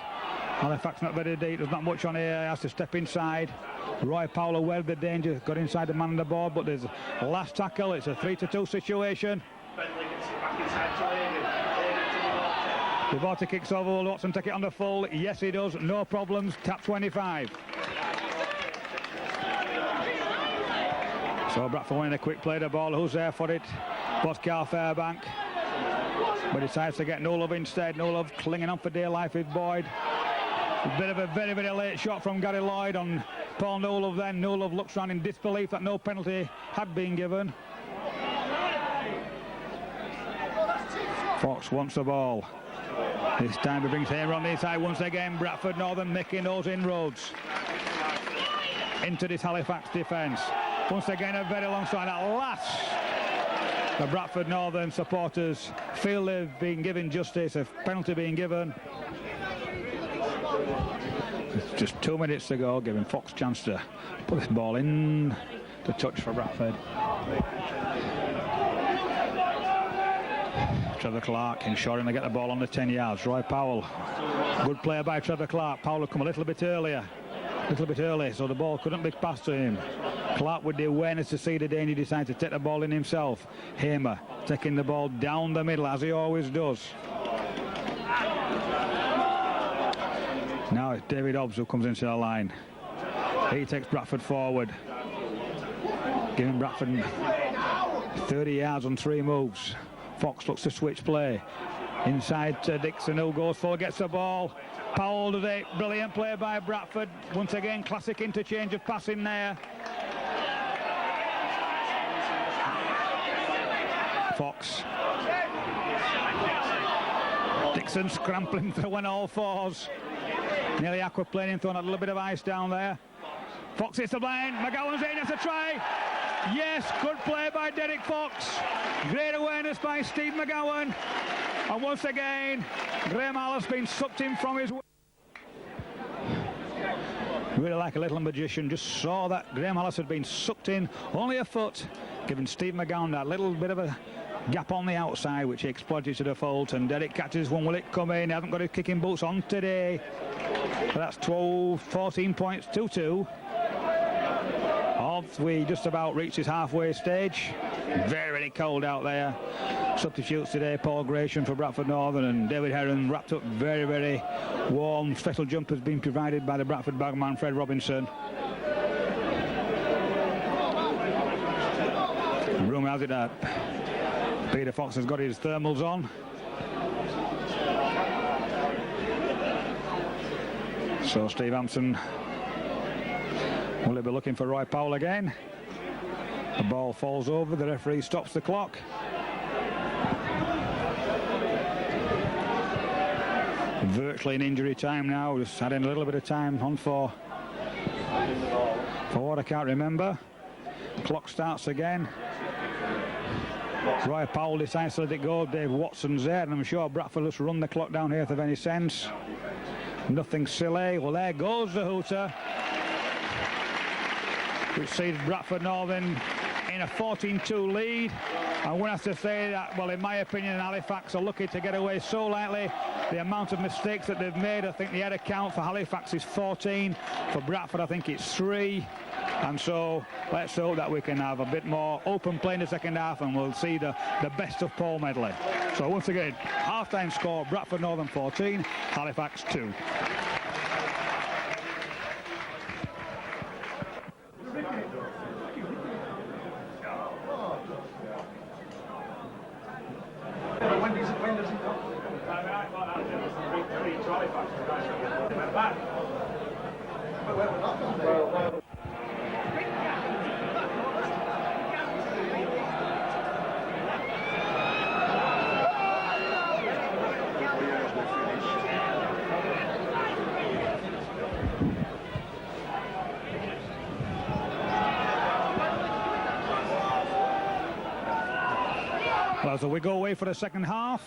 Halifax not very deep, there's not much on here, he has to step inside. Roy Powell aware of the danger, got inside the man on the board, but there's a last tackle, it's a 3-2 situation. Devorta kicks over, will Watson take it on the full? Yes he does, no problems, tap 25. So Bradford winning a quick play the ball, who's there for it? Was Carl Fairbank, but decides to get no love instead. No love clinging on for dear life with Boyd. A bit of a very, very late shot from Gary Lloyd on Paul Nolove then. Nolove looks round in disbelief that no penalty had been given. Fox wants the ball. This time he brings Hamer on the inside once again. Bradford Northern making those inroads into this Halifax defence. Once again a very long stride. At last the Bradford Northern supporters feel they've been given justice, a penalty being given. It's just 2 minutes to go, giving Fox a chance to put this ball in the touch for Bradford. Trevor Clark ensuring they get the ball on the 10 yards. Roy Powell, good player by Trevor Clark. Powell will come a little bit early, so the ball couldn't be passed to him. Clark with the awareness to see the danger decides to take the ball in himself. Hamer taking the ball down the middle as he always does. Now it's David Hobbs who comes into the line. He takes Bradford forward, giving Bradford 30 yards on 3 moves. Fox looks to switch play. Inside to Dixon, who goes forward, gets the ball. Powell does it. Brilliant play by Bradford. Once again, classic interchange of passing there. Fox. Dixon scrambling through on all fours. Nearly aquaplaning, throwing a little bit of ice down there. Fox hits the blind. McGowan's in, that's a try. Yes, good play by Derek Fox. Great awareness by Steve McGowan. And once again, Graham Hallis been sucked in from his... Really like a little magician, just saw that Graham Hallis had been sucked in only a foot, giving Steve McGowan that little bit of a gap on the outside, which he exploited to the fault, and Derek catches one. Will it come in? He hasn't got his kicking boots on today. So that's 14 points, 2-2. We just about reached his halfway stage. Very cold out there. Substitutes today, Paul Gratian for Bradford Northern and David Heron wrapped up very, very warm. Special jumpers being provided by the Bradford bagman Fred Robinson. Rumour has it that Peter Fox has got his thermals on. So Steve Hampson, will he be looking for Roy Powell again? The ball falls over, the referee stops the clock. Virtually in injury time now, just adding a little bit of time on for what I can't remember. Clock starts again. Roy Powell decides to let it go. Dave Watson's there, and I'm sure Bradford just run the clock down here if there's any sense. Nothing silly. Well, there goes the hooter, which sees Bradford Northern in a 14-2 lead. I would have to say that, well, in my opinion, Halifax are lucky to get away so lightly. The amount of mistakes that they've made, I think the header count for Halifax is 14. For Bradford, I think it's 3. And so let's hope that we can have a bit more open play in the second half, and we'll see the best of Paul Medley. So once again, half-time score, Bradford Northern 14, Halifax 2. Well, so we go away for the second half.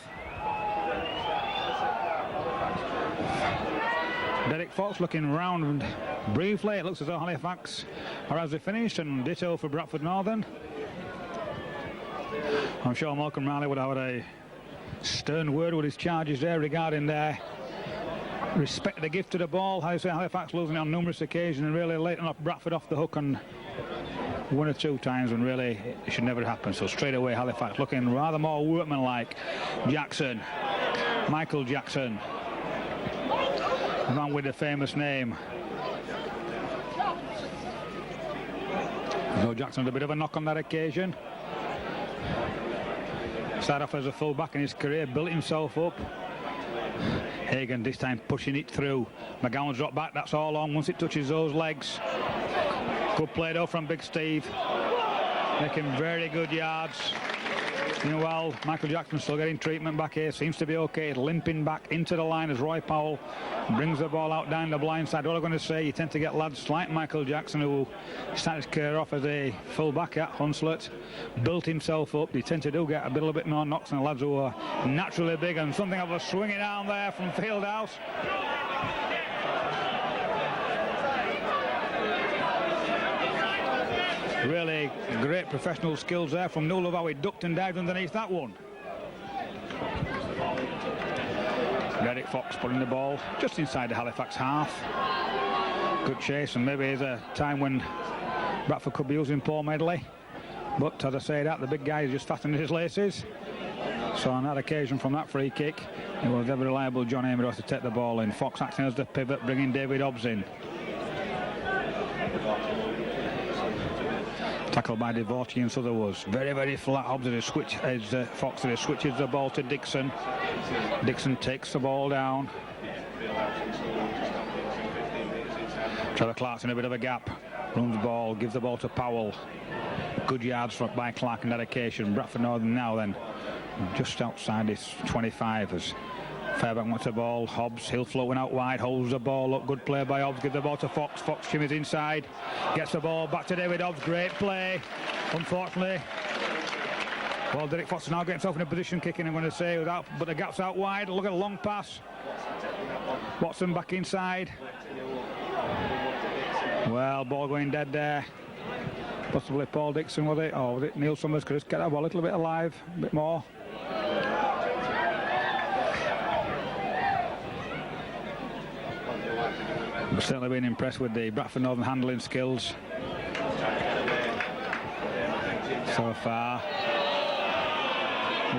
Derek Fox looking round briefly. It looks as though Halifax are as they finished, and ditto for Bradford Northern. I'm sure Malcolm Riley would have a stern word with his charges there regarding their respect the gift of the ball. Halifax losing it on numerous occasions and really letting off Bradford off the hook on one or two times when really it should never happen. So straight away Halifax looking rather more workmanlike. Jackson, Michael Jackson, the man with the famous name. So Jackson had a bit of a knock on that occasion. Started off as a full-back in his career, built himself up. Hagan this time pushing it through. McGowan's dropped back, that's all on once it touches those legs. Good play though from Big Steve, making very good yards. Meanwhile, Michael Jackson still getting treatment back here, seems to be okay, limping back into the line as Roy Powell brings the ball out down the blind side. All I'm going to say, you tend to get lads like Michael Jackson who started his career off as a full-back at Hunslet, built himself up. They tend to do get a little bit more knocks than lads who are naturally big, and something of a swinging down there from Fieldhouse. Really great professional skills there from Null, how he ducked and dived underneath that one. Derek Fox putting the ball just inside the Halifax half. Good chase, and maybe there's a time when Bradford could be using Paul Medley. But as I say that, the big guy is just fastening his laces. So on that occasion from that free kick, it was ever reliable John Ameros to take the ball in. Fox acting as the pivot, bringing David Hobbs in. Tackled by Devorty and Sutherworth. Very, very flat. Hobbs as Fox switches the ball to Dixon. Dixon takes the ball down. Trevor Clark's in a bit of a gap. Runs the ball, gives the ball to Powell. Good yards by Clark on that occasion. Bradford Northern now then just outside his 25 as Fairbank wants the ball. Hobbs, he'll floating out wide, holds the ball up. Good play by Hobbs, gives the ball to Fox. Fox shimmies inside, gets the ball back to David Hobbs. Great play. Unfortunately, well, Derek Fox is now getting himself in a position kicking, I'm going to say, without, but the gap's out wide. Look at a long pass. Watson back inside. Well, ball going dead there. Possibly Paul Dixon, was it? Or was it Neil Summers? Could just get that ball a little bit alive, a bit more. I've certainly been impressed with the Bradford Northern handling skills so far.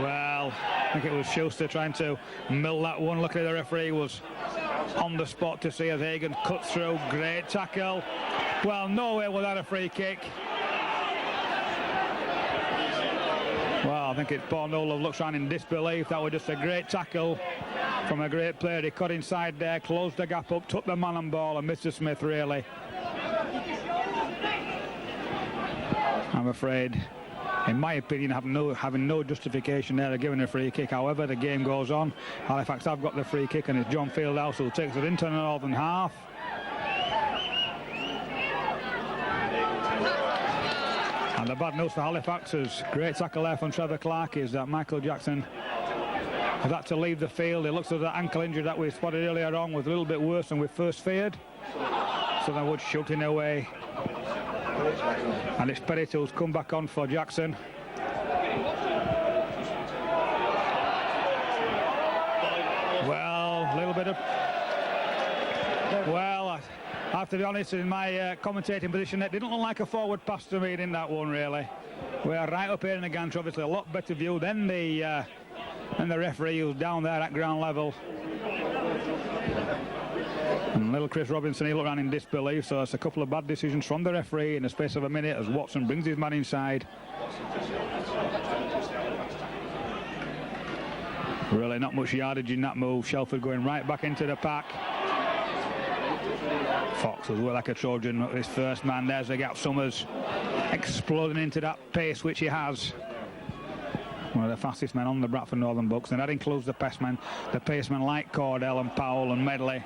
Well, I think it was Schuster trying to mill that one. Luckily the referee was on the spot to see as Hagan cut through. Great tackle. Well, nowhere without a free kick. Well, I think it's Paul Nolan looks around in disbelief. That was just a great tackle from a great player. He cut inside there, closed the gap up, took the man on ball, and Mr. Smith really, I'm afraid, in my opinion, having no justification there of giving a free kick. However, the game goes on. Halifax have got the free kick, and it's John Fieldhouse who takes it into the northern half. And the bad news for Halifax is great tackle there from Trevor Clark is that Michael Jackson has had to leave the field. It looks as that ankle injury that we spotted earlier on was a little bit worse than we first feared. So they would shooting away. And it's Pettit who's come back on for Jackson. Well, a little bit of... Well, I have to be honest, in my commentating position, it didn't look like a forward pass to me in that one, really. We are right up here in the gantry, obviously a lot better view than the referee who's down there at ground level. And little Chris Robinson, he looked around in disbelief, so it's a couple of bad decisions from the referee in the space of a minute as Watson brings his man inside. Really not much yardage in that move. Shelford going right back into the pack. Fox was well like a Trojan, his first man. There's the gap. Summers exploding into that pace which he has. One of the fastest men on the Bradford Northern books, and that includes the pacemen like Cordell and Powell and Medley.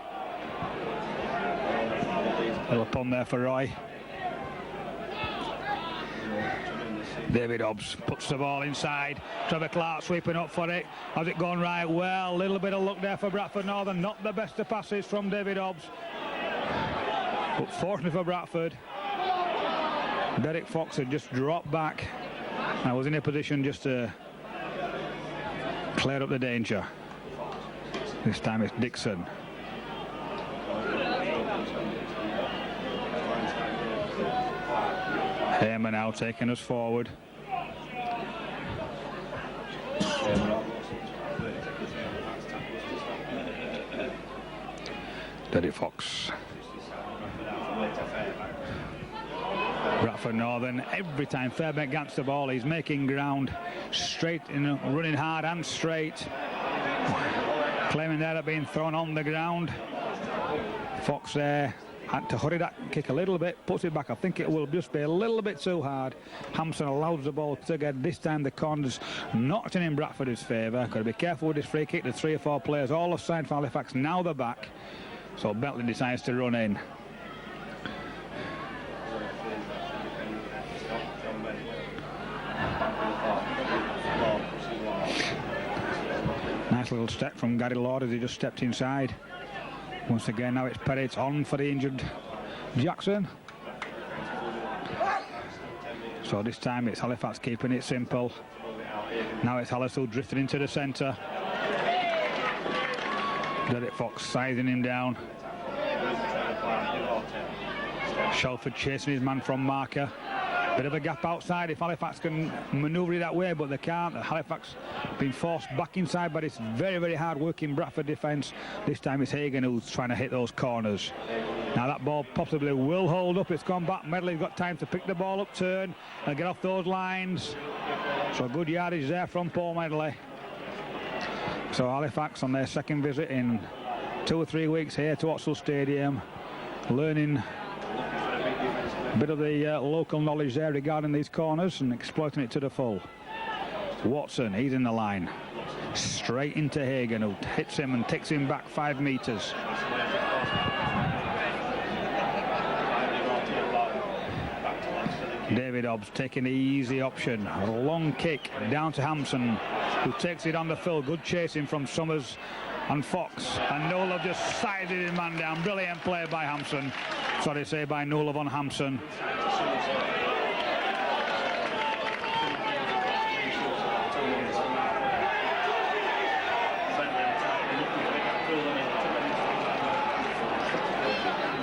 Little pun there for Roy. David Hobbs puts the ball inside. Trevor Clark sweeping up for it. Has it gone right? Well, a little bit of luck there for Bradford Northern. Not the best of passes from David Hobbs. But fortunately for Bradford, Derek Fox had just dropped back and was in a position just to clear up the danger. This time it's Dixon. Hamer now taking us forward. Derek Fox. Bradford Northern, every time Fairbank gets the ball, he's making ground straight, running hard and straight. Claiming there at being thrown on the ground. Fox there had to hurry that kick a little bit, puts it back. I think it will just be a little bit too hard. Hampson allows the ball to get this time the corners knocked in Bradford's favour. Got to be careful with this free kick. The 3 or 4 players all offside for Halifax. Now they're back. So Bentley decides to run in. Nice little step from Gary Lord as he just stepped inside. Once again, now it's Pettit on for the injured Jackson. So this time it's Halifax keeping it simple. Now it's Hallisu drifting into the centre. Derek Fox sizing him down. Shelford chasing his man from marker. Bit of a gap outside if Halifax can manoeuvre it that way, but they can't. Halifax being forced back inside by this very, very hard working Bradford defence. This time it's Hagan who's trying to hit those corners. Now that ball possibly will hold up. It's gone back. Medley's got time to pick the ball up, turn and get off those lines. So good yardage there from Paul Medley. So Halifax on their second visit in 2 or 3 weeks here to Oxford Stadium, learning a bit of the local knowledge there regarding these corners and exploiting it to the full. Watson, he's in the line. Straight into Hagan, who hits him and takes him back 5 metres. David Hobbs taking the easy option. A long kick down to Hampson, who takes it on the fill. Good chasing from Summers and Fox. And Nolov just sized his man down. Brilliant play by Hampson. Sorry to say by Nolov on Hampson.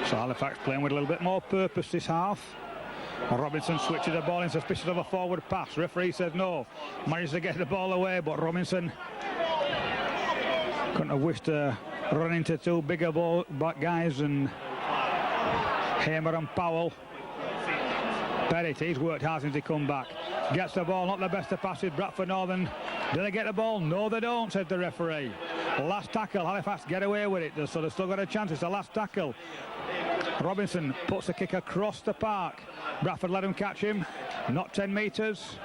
So Halifax playing with a little bit more purpose this half. Robinson switches the ball in, suspicious of a forward pass. Referee says no. Managed to get the ball away, but Robinson couldn't have wished to run into 2 bigger guys and Hamer and Powell. Pettit, he's worked hard since he come back. Gets the ball, not the best of passes. Bradford Northern, do they get the ball? No, they don't, said the referee. Last tackle, Halifax get away with it, so they've still got a chance. It's the last tackle. Robinson puts the kick across the park. Bradford let him catch him, not 10 metres.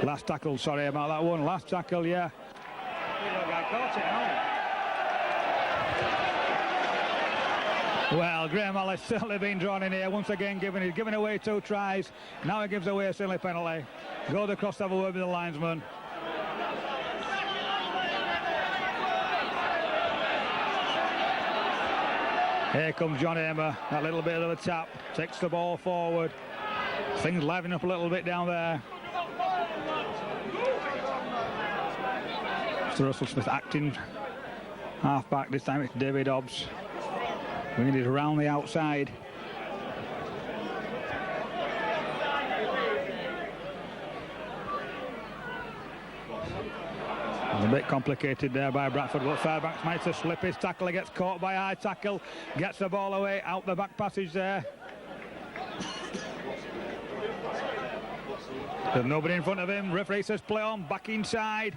Last tackle, sorry about that one. Last tackle, yeah. Well, Graham Ellis certainly been drawn in here. Once again, giving away 2 tries. Now he gives away a silly penalty. Goes across to have a word with the linesman. Here comes John Hamer. That little bit of a tap. Takes the ball forward. Things liven up a little bit down there. Mr. Russell Smith acting half-back. This time it's David Hobbs. Bringing it around the outside. A bit complicated there by Bradford, but Fairbanks managed to slip his tackle. He gets caught by a high tackle, gets the ball away, out the back passage there. There's nobody in front of him. Referee says play on, back inside.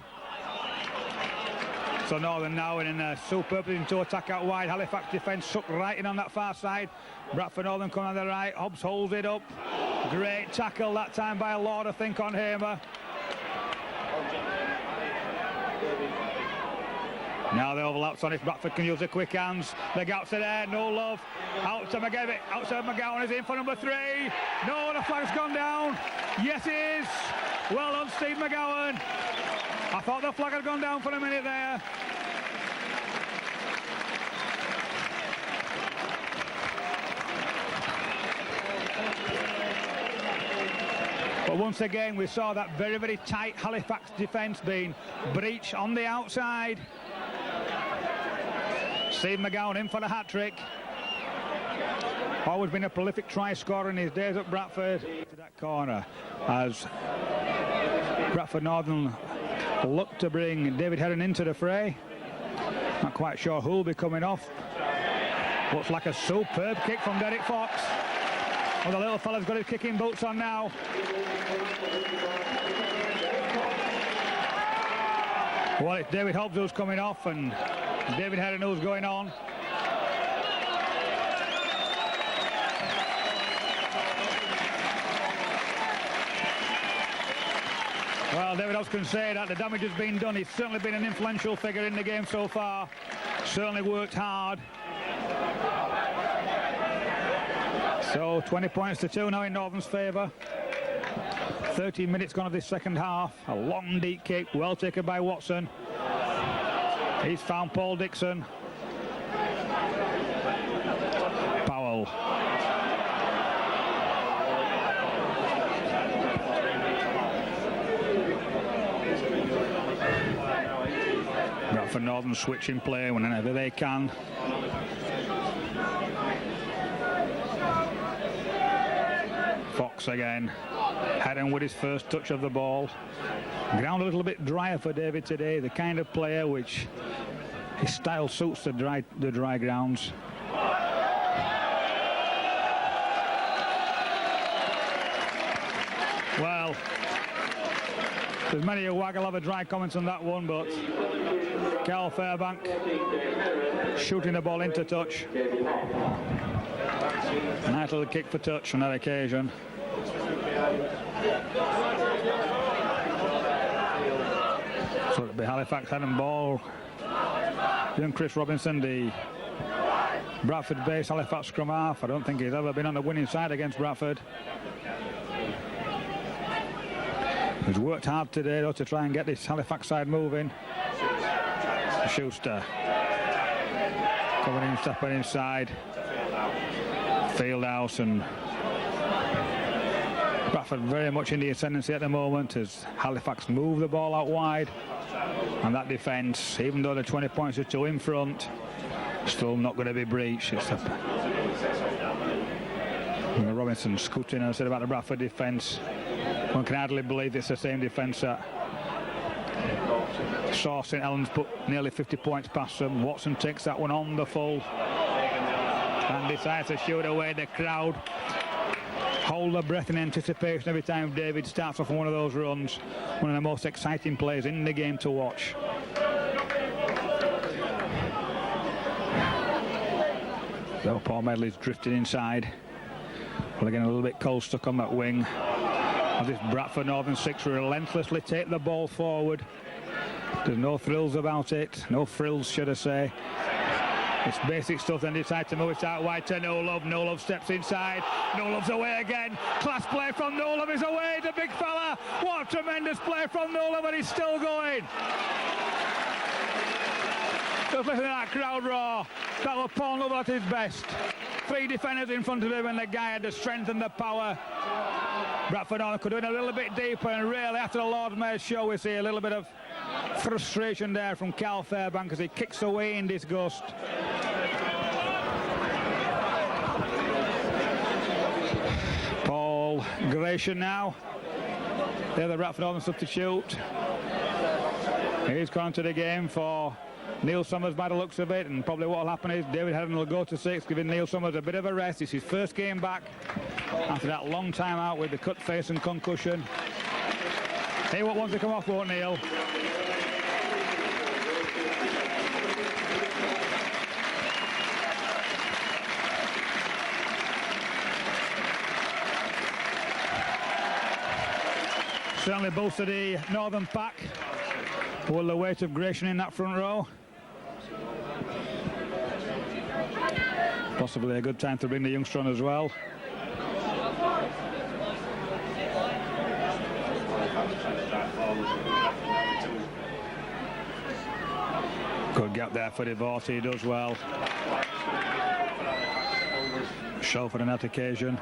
So Northern now in a superb position to attack out wide. Halifax defence sucked right in on that far side. Bradford Northern coming on the right. Hobbs holds it up. Great tackle that time by Lord, I think, on Hamer. Now the overlaps on if Bradford can use the quick hands. The gaps are there, no love. Out to McGevitt, outside McGowan is in for number 3. No, the flag's gone down. Yes, it is. Well done, Steve McGowan. I thought the flag had gone down for a minute there. But once again, we saw that very, very tight Halifax defence being breached on the outside. Steve McGowan in for the hat-trick. Always been a prolific try scorer in his days at Bradford. To that corner as Bradford Northern look to bring David Heron into the fray. Not quite sure who'll be coming off. Looks like a superb kick from Derek Fox. Well, the little fella's got his kicking boots on now. Well, it's David Hobbs who's coming off and David Heron who's going on. Well, David Hobbs can say that the damage has been done. He's certainly been an influential figure in the game so far. Certainly worked hard. So 20 points to 2 now in Northern's favour. 13 minutes gone of this second half. A long deep kick, well taken by Watson. He's found Paul Dixon. Powell. Bradford Northern switching play whenever they can. Fox again. Heron with his first touch of the ball. Ground a little bit drier for David today. The kind of player which his style suits the dry grounds. Well, there's many a wag will have a dry comment on that one, but Carl Fairbank shooting the ball into touch. Nice little kick for touch on that occasion. So it'll be Halifax head and ball. Young Chris Robinson, the Bradford-based Halifax scrum half. I don't think he's ever been on the winning side against Bradford. He's worked hard today though to try and get this Halifax side moving. Schuster coming in, stepping inside. Fieldhouse and Bradford very much in the ascendancy at the moment as Halifax move the ball out wide, and that defence, even though the 20 points are 2 in front, still not going to be breached. It's Robinson scooting and said about the Bradford defence. One can hardly believe it's the same defence that saw St Helens put nearly 50 points past them. Watson takes that one on the full and decides to shoot away the crowd. hold their breath in anticipation every time David starts off on one of those runs. One of the most exciting players in the game to watch. So Paul Medley's drifted inside. Well, again, a little bit cold stuck on that wing. As this Bradford Northern 6 relentlessly take the ball forward. There's no thrills about it. No frills, should I say. It's basic stuff, then decide to move it out wide to No Love. No Love steps inside. No Love's away again. Class play from No Love is away. The big fella. What a tremendous play from No Love, and he's still going. Just listen to that crowd roar. That was Paul Noble at his best. 3 defenders in front of him, and the guy had the strength and the power. Bradford Northern could have been a little bit deeper, and really after the Lord Mayor's show we see a little bit of frustration there from Carl Fairbank as he kicks away in disgust. Paul Gratian now. They're the Bradford Northern substitute. He's gone to the game for Neil Summers by the looks of it, and probably what will happen is David Heron will go to 6, giving Neil Summers a bit of a rest. It's his first game back after that long time out with the cut face and concussion. He won't want to come off, won't Neil? Certainly boosted the Northern pack. Will the weight of Gratian in that front row? Possibly a good time to bring the youngster on as well. Good gap there for Devort, he does well. Shelford on that occasion.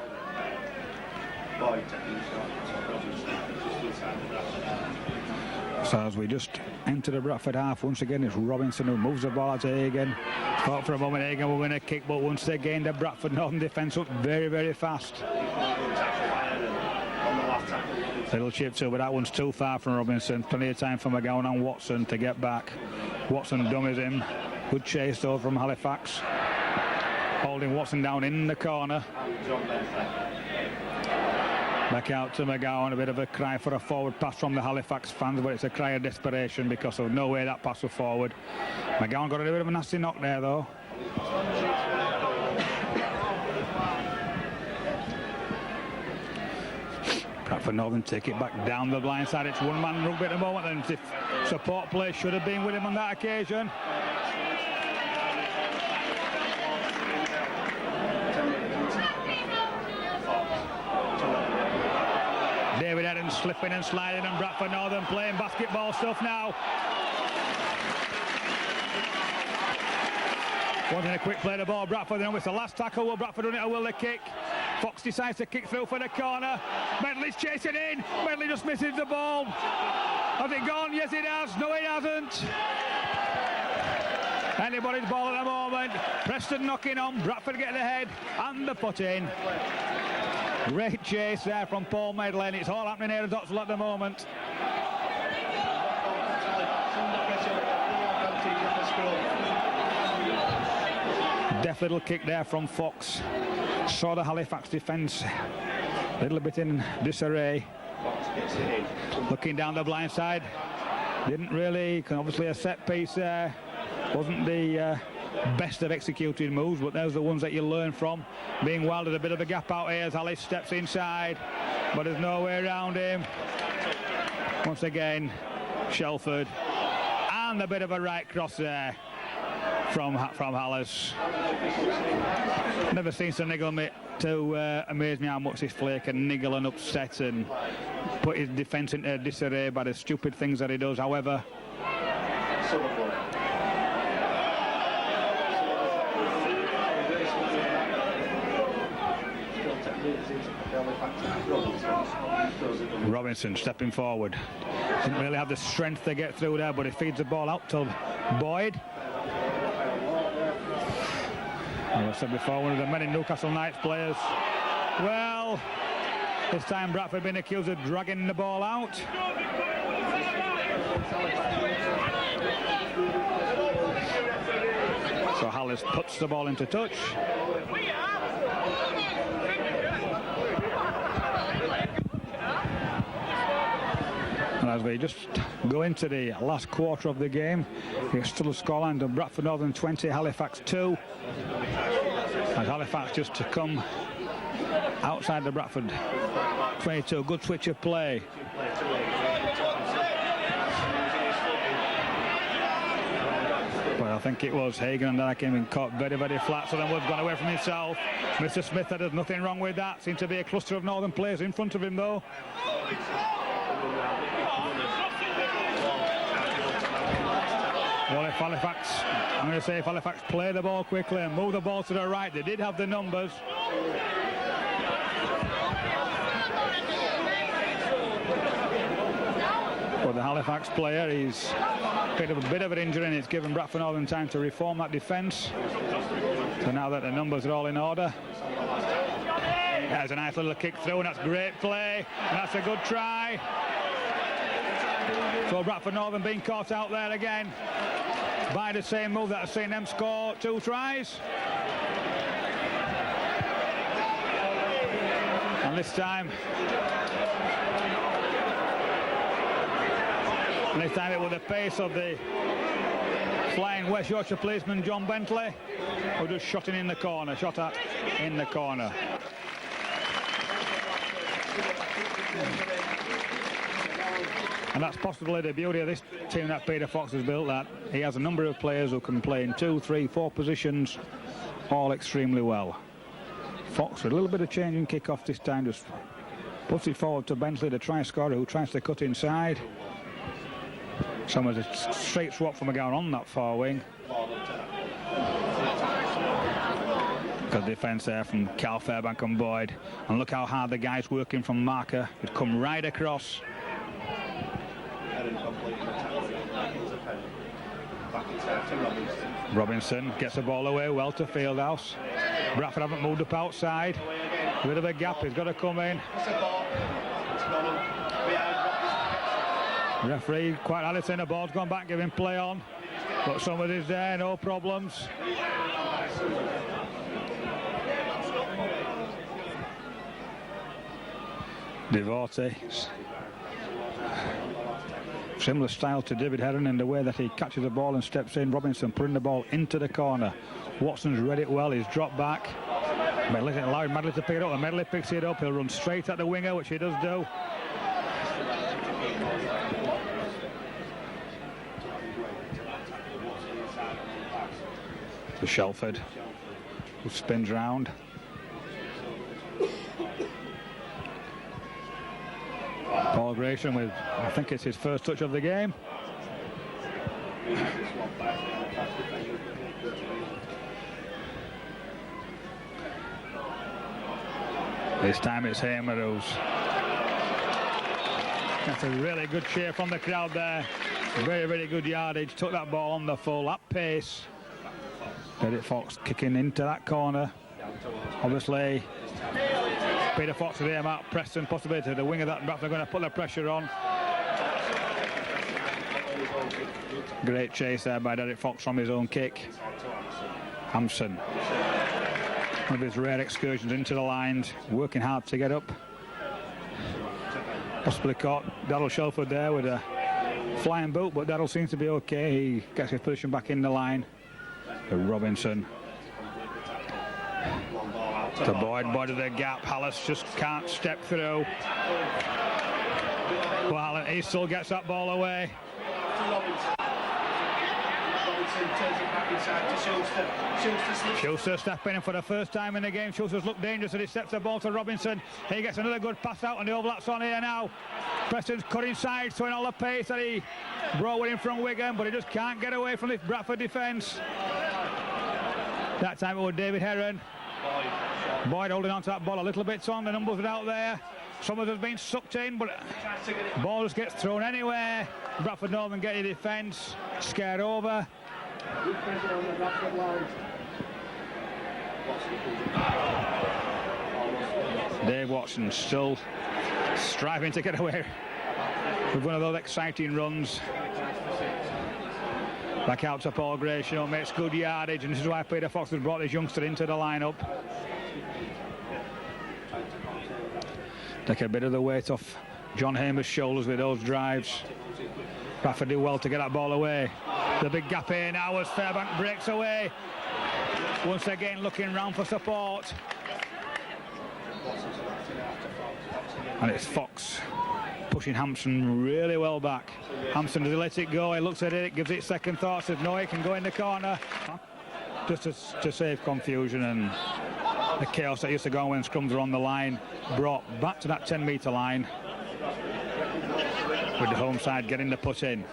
So as we just enter the Bradford half, once again it's Robinson who moves the ball out to Hagan. Thought for a moment Hagan will win a kick, but once again the Bradford Northern defence up very, very fast. Little chip too, but that one's too far from Robinson. Plenty of time for McGowan and Watson to get back. Watson dummies him. Good chase though from Halifax. Holding Watson down in the corner. Back out to McGowan, a bit of a cry for a forward pass from the Halifax fans, but it's a cry of desperation because of no way that pass was forward. McGowan got a bit of a nasty knock there though. Bradford Northern take it back down the blind side. It's one-man rugby at the moment, and if support play should have been with him on that occasion. David Adams slipping and sliding, and Bradford Northern playing basketball stuff now. Wanting a quick play the ball, Bradford, and with the last tackle, will Bradford run it or will they kick? Fox decides to kick through for the corner. Medley's chasing in. Medley just misses the ball. Has it gone? Yes, it has. No, it hasn't. Anybody's ball at the moment. Preston knocking on. Bradford getting ahead. And the put in. Great chase there from Paul Medley. It's all happening here at Dotswell at the moment. Deft little kick there from Fox. Saw the Halifax defence a little bit in disarray. Looking down the blind side. Didn't really, obviously a set piece there. Wasn't the best of executed moves, but there's the ones that you learn from. Being wild, there's a bit of a gap out here as Alice steps inside, but there's no way around him. Once again, Shelford. And a bit of a right cross there from Hallis. Never seen so niggle me to amaze me how much this player can niggle and upset and put his defence into disarray by the stupid things that he does. However, Robinson stepping forward. Didn't really have the strength to get through there, but he feeds the ball out to Boyd. As I said before, one of the many Newcastle Knights players. Well, this time Bradford been accused of dragging the ball out. So Hallis puts the ball into touch. And as we just go into the last quarter of the game, it's still a scoreline of Bradford Northern 20, Halifax 2. As Halifax just to come outside the Bradford 22. Good switch of play. Well, I think it was Hagan, and that came in caught very, very flat. So then Wood's gone away from himself. Mr. Smith, there's nothing wrong with that. Seems to be a cluster of Northern players in front of him, though. Well, if Halifax, I'm going to say if Halifax play the ball quickly and move the ball to the right, they did have the numbers. But the Halifax player, he's picked up a bit of an injury, and it's given Bradford Northern time to reform that defence. So now that the numbers are all in order, there's a nice little kick through, and that's great play, and that's a good try. So Bradford Northern being caught out there again by the same move that has seen them score 2 tries. And this time it was the pace of the flying West Yorkshire policeman John Bentley, who just shot in the corner, in the corner. And that's possibly the beauty of this team that Peter Fox has built, that he has a number of players who can play in 2, 3, 4 positions, all extremely well. Fox with a little bit of change in kick-off this time, just puts it forward to Bentley, the try scorer, who tries to cut inside. Some of the straight swap from McGowan on that far wing. Good defence there from Cal Fairbank and Boyd. And look how hard the guy's working from marker. He'd come right across. Robinson gets the ball away well to Fieldhouse. Bradford haven't moved up outside. A bit of a gap, he's got to come in. Referee quite happy saying the ball's gone back, giving play on. But somebody's there, no problems. Devote. Similar style to David Heron in the way that he catches the ball and steps in. Robinson putting the ball into the corner. Watson's read it well, he's dropped back. Medley allowing Medley to pick it up, and Medley picks it up. He'll run straight at the winger, which he does do. To Shelford, who spins round. Paul Grayson with, I think it's his first touch of the game. This time it's Hamer who's... That's a really good cheer from the crowd there. Very, very good yardage. Took that ball on the full, at pace. Derek Fox kicking into that corner. Obviously, Peter Fox with him out, Preston possibly to the wing of that. Bradford are going to put the pressure on. Great chase there by Derek Fox from his own kick. Hampson, one of his rare excursions into the lines, working hard to get up. Possibly caught Daryl Shelford there with a flying boot, but Daryl seems to be okay. He gets his position back in the line. To Robinson. To Boyd, Boyd to the gap. Hallis just can't step through. Well, he still gets that ball away. Schuster stepping in for the first time in the game. Schuster's looked dangerous and he steps the ball to Robinson. He gets another good pass out and the overlap's on here now. Preston's cut inside, showing all the pace that he brought with him from Wigan, but he just can't get away from this Bradford defence. That time it was David Heron. Boyd holding on to that ball a little bit on. The numbers are out there. Summers has been sucked in, but the ball just gets thrown anywhere. Bradford Northern get the defence, scared over. Dave Watson still striving to get away with one of those exciting runs. Back out to Paul Grayson, makes good yardage, and this is why Peter Fox has brought this youngster into the lineup. Take a bit of the weight off John Hamer's shoulders with those drives. Bradford do well to get that ball away. The big gap here now as Fairbank breaks away. Once again looking round for support. And it's Fox pushing Hampson really well back. Hampson, does he let it go? He looks at it, gives it second thought, says no, it can go in the corner. Just to save confusion and the chaos that used to go on when scrums were on the line, brought back to that 10-metre line, with the home side getting the put in.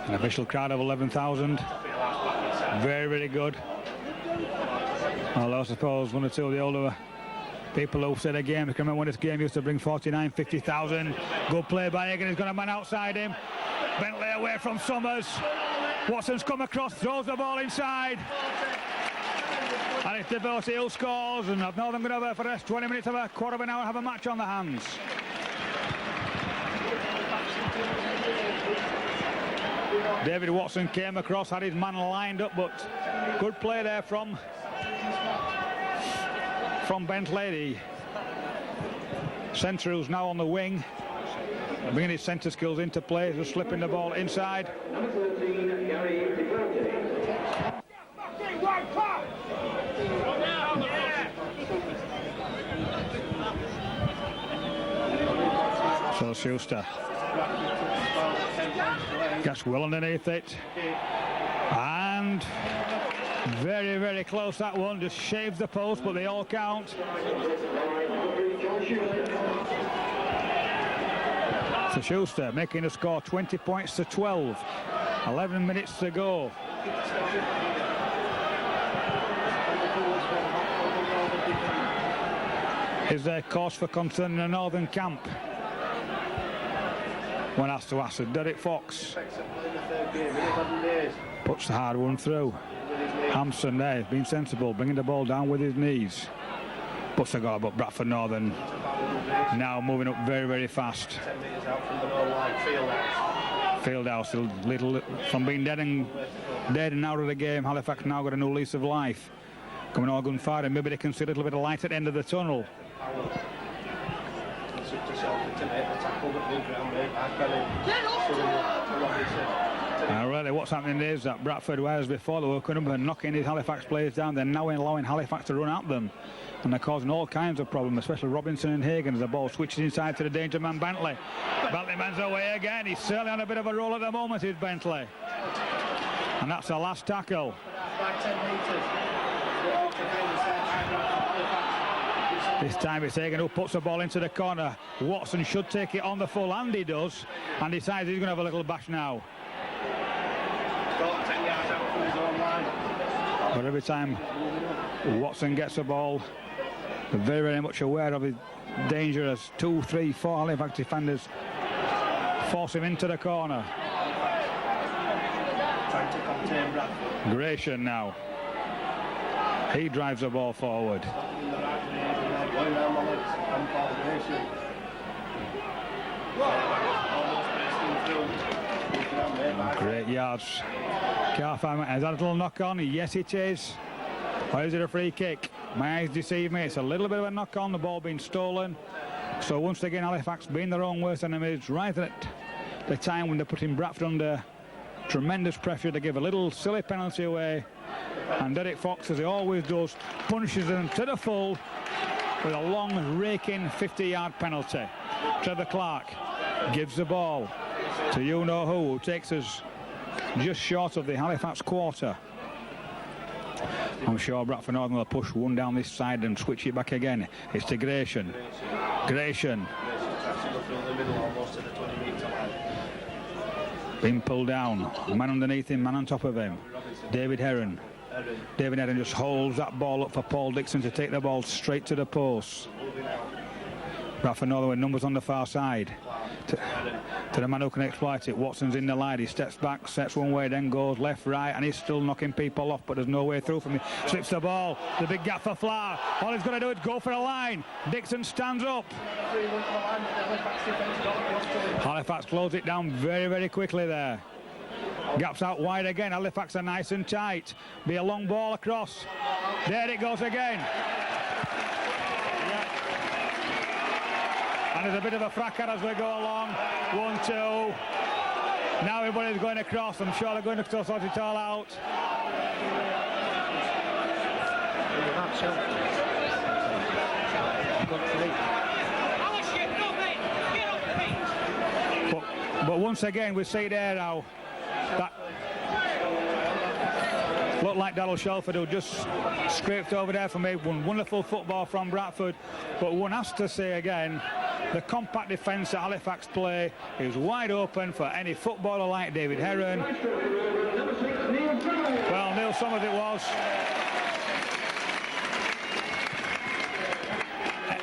An official crowd of 11,000. Very, very good. Although I suppose one or two of the older people who said a game, I can remember when this game used to bring 49, 50,000. Good play by Egan, he's got a man outside him. Bentley away from Summers. Watson's come across, throws the ball inside. And it's Devosi who scores, and I've known them going to have for the rest 20 minutes of a quarter of an hour, have a match on the hands. David Watson came across, had his man lined up, but good play there from Bentley. The centre who's now on the wing, bringing his centre skills into play, just slipping the ball inside. So Schuster gets well underneath it, and very, very close that one, just shaves the post, but they all count. So Schuster making the score 20 points to 12, 11 minutes to go. Is there cause for concern in the northern camp? When asked to ask, Derek Fox puts the hard one through. Hampson there, being sensible, bringing the ball down with his knees. Puts the goal, but Bradford Northern now moving up very, very fast. Fieldhouse, a little from being dead and out of the game. Halifax now got a new lease of life. Coming all good far, and maybe they can see a little bit of light at the end of the tunnel. Really, what's happening is that Bradford, whereas before they were coming up and knocking these Halifax players down, they're now allowing Halifax to run at them, and they're causing all kinds of problems, especially Robinson and Hagan, as the ball switches inside to the danger man Bentley. Bentley man's away again. He's certainly on a bit of a roll at the moment, is Bentley, and that's the last tackle. This time it's Hagan who puts the ball into the corner. Watson should take it on the full, and he does, and decides he's going to have a little bash now. But every time Watson gets the ball, they're very, very much aware of his danger as 2, 3, 4 Halifax defenders force him into the corner. Trying to contain Bradford. Gratian now. He drives the ball forward. Great yards. Can't find is that a little knock on? Yes, it is. Or is it a free kick? My eyes deceive me. It's a little bit of a knock on, the ball being stolen. So once again, Halifax being their own worst enemies, right at the time when they're putting Bradford under tremendous pressure to give a little silly penalty away. And Derek Fox, as he always does, punishes them to the full with a long, raking 50-yard penalty. Trevor Clark gives the ball to you-know-who takes us just short of the Halifax quarter. I'm sure Bradford Northern will push one down this side and switch it back again. It's to Gratian. Gratian. Being pulled down. Man underneath him, man on top of him. David Heron. David Heron just holds that ball up for Paul Dixon to take the ball straight to the post. Bradford Northern with numbers on the far side. To the man who can exploit it. Watson's in the line, he steps back, sets one way, then goes left, right, and he's still knocking people off, but there's no way through from him. Slips the ball, the big gap for Flower. All he's got to do is go for a line. Dixon stands up. Halifax close it down very, very quickly there. Gaps out wide again. Halifax are nice and tight. Be a long ball across. There it goes again. Yeah. And there's a bit of a fracas as we go along. 1-2. Now everybody's going across. I'm sure they're going to sort it all out. But once again, we see there now that looked like Daryl Shelford, who just scraped over there for me. Wonderful football from Bradford. But one has to say again, the compact defence that Halifax play is wide open for any footballer like David Heron. Well, Neil Summers it was.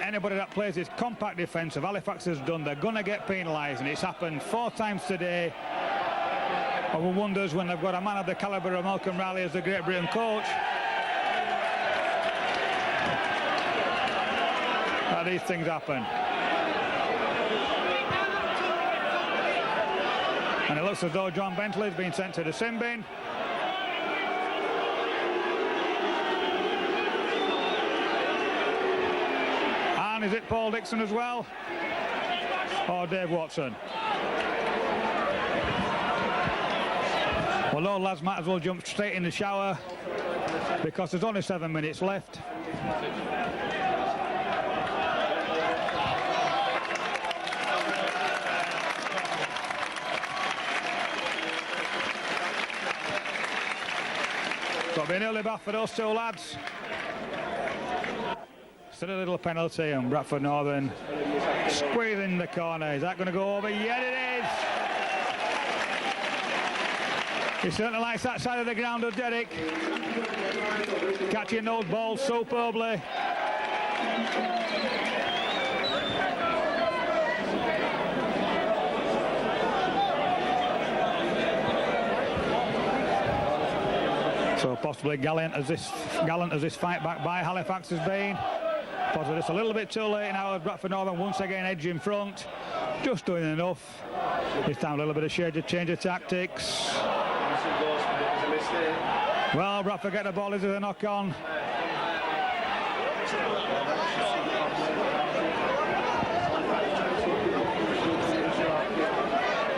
Anybody that plays this compact defence of Halifax has done, they're going to get penalised, and it's happened 4 times today. And one wonders when they've got a man of the calibre of Malcolm Riley as the Great Britain coach, that these things happen. And it looks as though John Bentley's been sent to the sin bin. And is it Paul Dixon as well? Or Dave Watson? Well, those lads might as well jump straight in the shower because there's only 7 minutes left. Got to be an early bath for those 2 lads. Still a little penalty, and Bradford Northern squeezing the corner. Is that going to go over? Yeah, it is. He certainly likes that side of the ground, does Derek. Catching those balls superbly. So possibly gallant as this fight back by Halifax has been. Possibly just a little bit too late now as Bradford Northern once again edge in front. Just doing enough. This time a little bit of change of tactics. Well, Bradford get the ball, is it a knock on?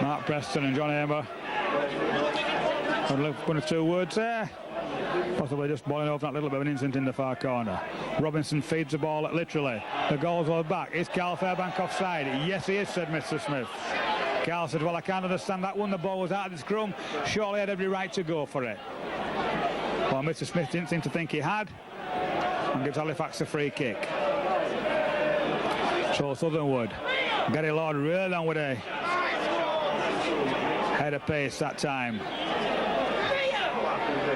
Mark Preston and John Hamer. One or 2 words there. Possibly just boiling over that little bit of an incident in the far corner. Robinson feeds the ball literally. The goal's all back. Is Carl Fairbank offside? Yes, he is, said Mr. Smith. Carl said, well, I can't understand that one. The ball was out of the scrum. Surely had every right to go for it. Well, Mr. Smith didn't seem to think he had, and gives Halifax a free kick. So Southernwood. Gary Lord really on with a head of pace that time.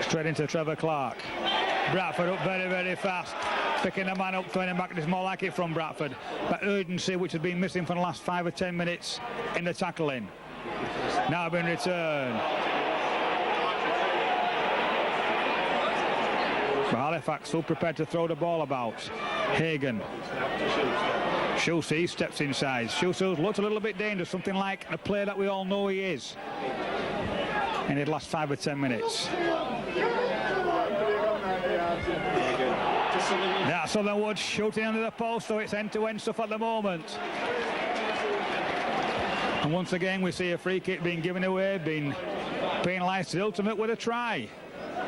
Straight into Trevor Clark. Bradford up very, very fast. Picking the man up, throwing him back. It's more like it from Bradford. That urgency which has been missing for the last 5 or 10 minutes in the tackling. Now been returned. But Halifax still prepared to throw the ball about. Hagan. Schulze steps inside. Schulze looked a little bit dangerous. Something like the player that we all know he is. In the last 5 or 10 minutes. Yeah, Southernwood shooting under the post, so it's end-to-end stuff at the moment. And once again, we see a free kick being given away, being penalised to the ultimate with a try.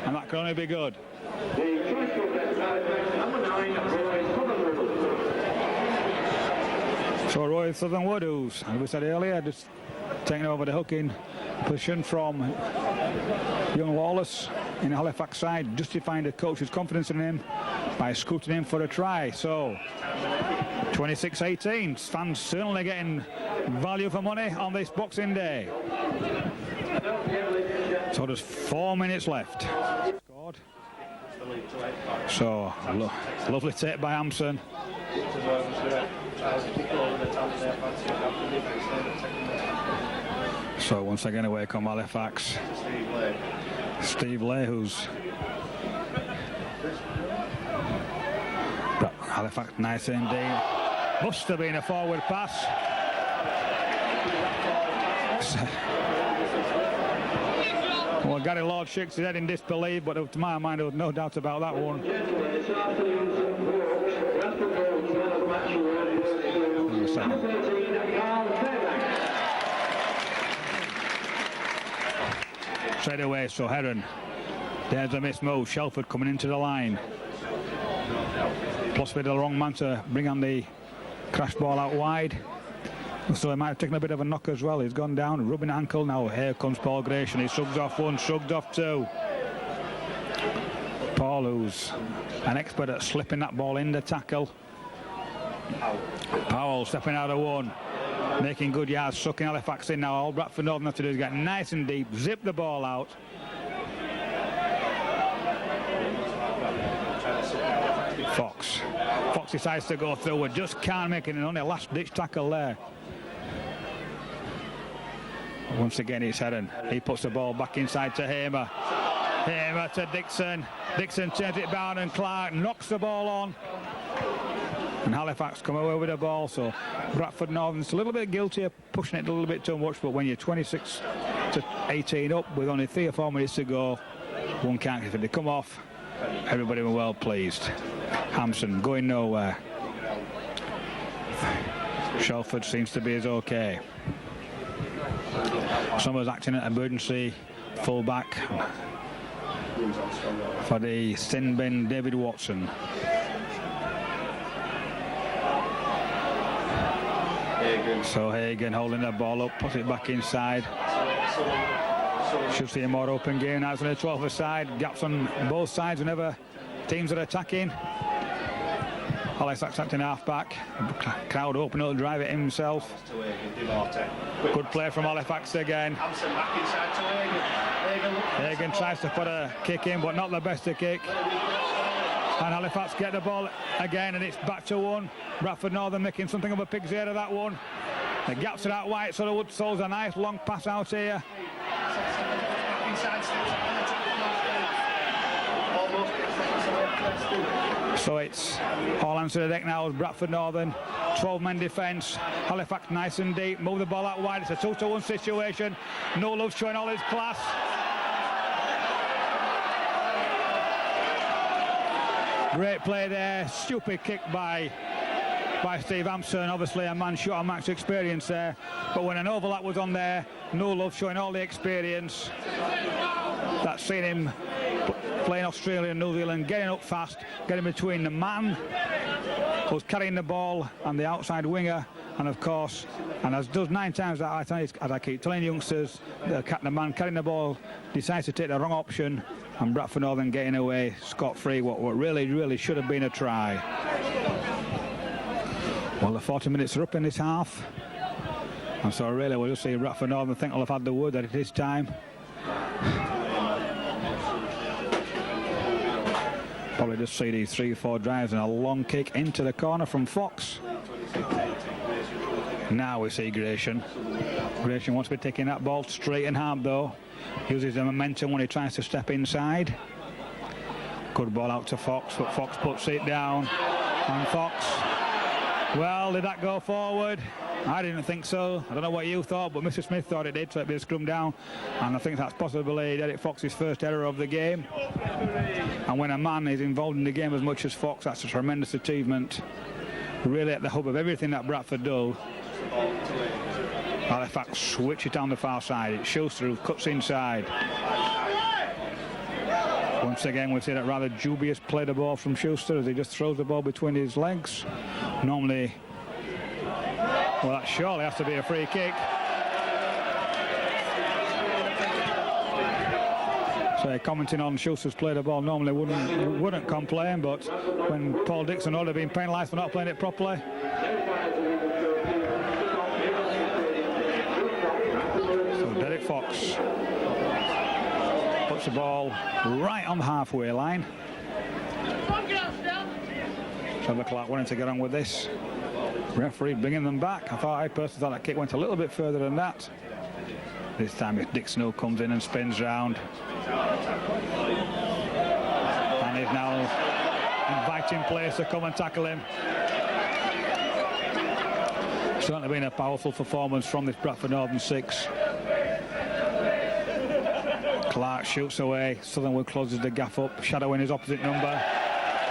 And that can only be good. So Roy Southernwood, who's, as we said earlier, just taking over the hooking position from young Lawless in the Halifax side, justifying the coach's confidence in him by scooting him for a try. So 26-18, fans certainly getting value for money on this Boxing Day. So there's 4 minutes left. Scored. So lovely take by Hampson. So once again away come Halifax. Steve Lay, who's Halifax, nice indeed. Must have been a forward pass. Well, Gary Lord shakes his head in disbelief, but to my mind, there was no doubt about that one. Straight away, so Heron. There's a miss move. Shelford coming into the line. Possibly the wrong man to bring on the crash ball out wide. So he might have taken a bit of a knock as well. He's gone down, rubbing ankle. Now here comes Paul Gratian. He shrugs off one, shrugged off two. Paul, who's an expert at slipping that ball in the tackle. Powell stepping out of one, making good yards, sucking Halifax in now. All Bradford Northern have to do is get nice and deep, zip the ball out. Fox decides to go through and just can't make it, and only a last-ditch tackle there. Once again it's Heron. He puts the ball back inside to Hamer. Hamer to Dixon. Dixon turns it down and Clark knocks the ball on. And Halifax come away with the ball, so Bradford Northern's a little bit guilty of pushing it a little bit too much, but when you're 26 to 18 up with only 3 or 4 minutes to go, one can't. If they come off, everybody were well pleased. Hampson going nowhere. Shelford seems to be as okay. Summers acting at emergency full-back for the sin bin David Watson. So Hagan holding the ball up, puts it back inside. Should see a more open game now. It's on the 12th side. Gaps on both sides whenever teams are attacking. Halifax acting half-back. Crowd open up, drive it himself. Good play from Halifax again. Hagan tries to put a kick in, but not the best to kick. And Halifax get the ball again, and it's back to one. Bradford Northern making something of a pig's ear of that one. The gaps are out wide, so the Wood Souls a nice long pass out here. So it's all hands to the deck now as Bradford Northern, 12-man defence. Halifax nice and deep, move the ball out wide. It's a 2-to-1 situation. No Love showing all his class. Great play there, stupid kick by Steve Hampson. Obviously a man short of max experience there, but when an overlap was on there, No Love showing all the experience. That's seen him playing Australia and New Zealand, getting up fast, getting between the man who's carrying the ball and the outside winger, and of course, and as does 9 times out of 10, as I keep telling youngsters, the man carrying the ball decides to take the wrong option, and Bradford Northern getting away scot-free, what really should have been a try. Well, the 40 minutes are up in this half, and so really we'll just see Bradford Northern think they'll have had the word that it is time. Probably just see these 3-4 drives and a long kick into the corner from Fox. Now we see Gratian. Gratian wants to be taking that ball straight and hard though. Uses the momentum when he tries to step inside. Good ball out to Fox, but Fox puts it down. And Fox, well, did that go forward? I didn't think so. I don't know what you thought, but Mr. Smith thought it did, so it'd be a scrum down. And I think that's possibly Derek Fox's first error of the game. And when a man is involved in the game as much as Fox, that's a tremendous achievement. Really at the hub of everything that Bradford do. Halifax switch it on the far side. It shows through, cuts inside. Once again, we see that rather dubious play the ball from Schuster as he just throws the ball between his legs. Normally, well, that surely has to be a free kick. So commenting on Schuster's play the ball, normally wouldn't complain, but when Paul Dixon would have been penalised for not playing it properly. So Derek Fox puts the ball right on the halfway line. Trevor Clark wanting to get on with this. Referee bringing them back. I personally thought that kick went a little bit further than that. This time it's Dixon who comes in and spins round. And he's now inviting players to come and tackle him. Certainly been a powerful performance from this Bradford Northern 6. Clark shoots away. Southernwood closes the gap up, shadowing his opposite number.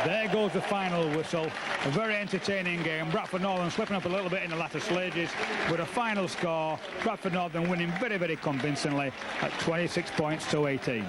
There goes the final whistle. A very entertaining game. Bradford Northern slipping up a little bit in the latter stages with a final score. Bradford Northern winning very, very convincingly at 26 points to 18.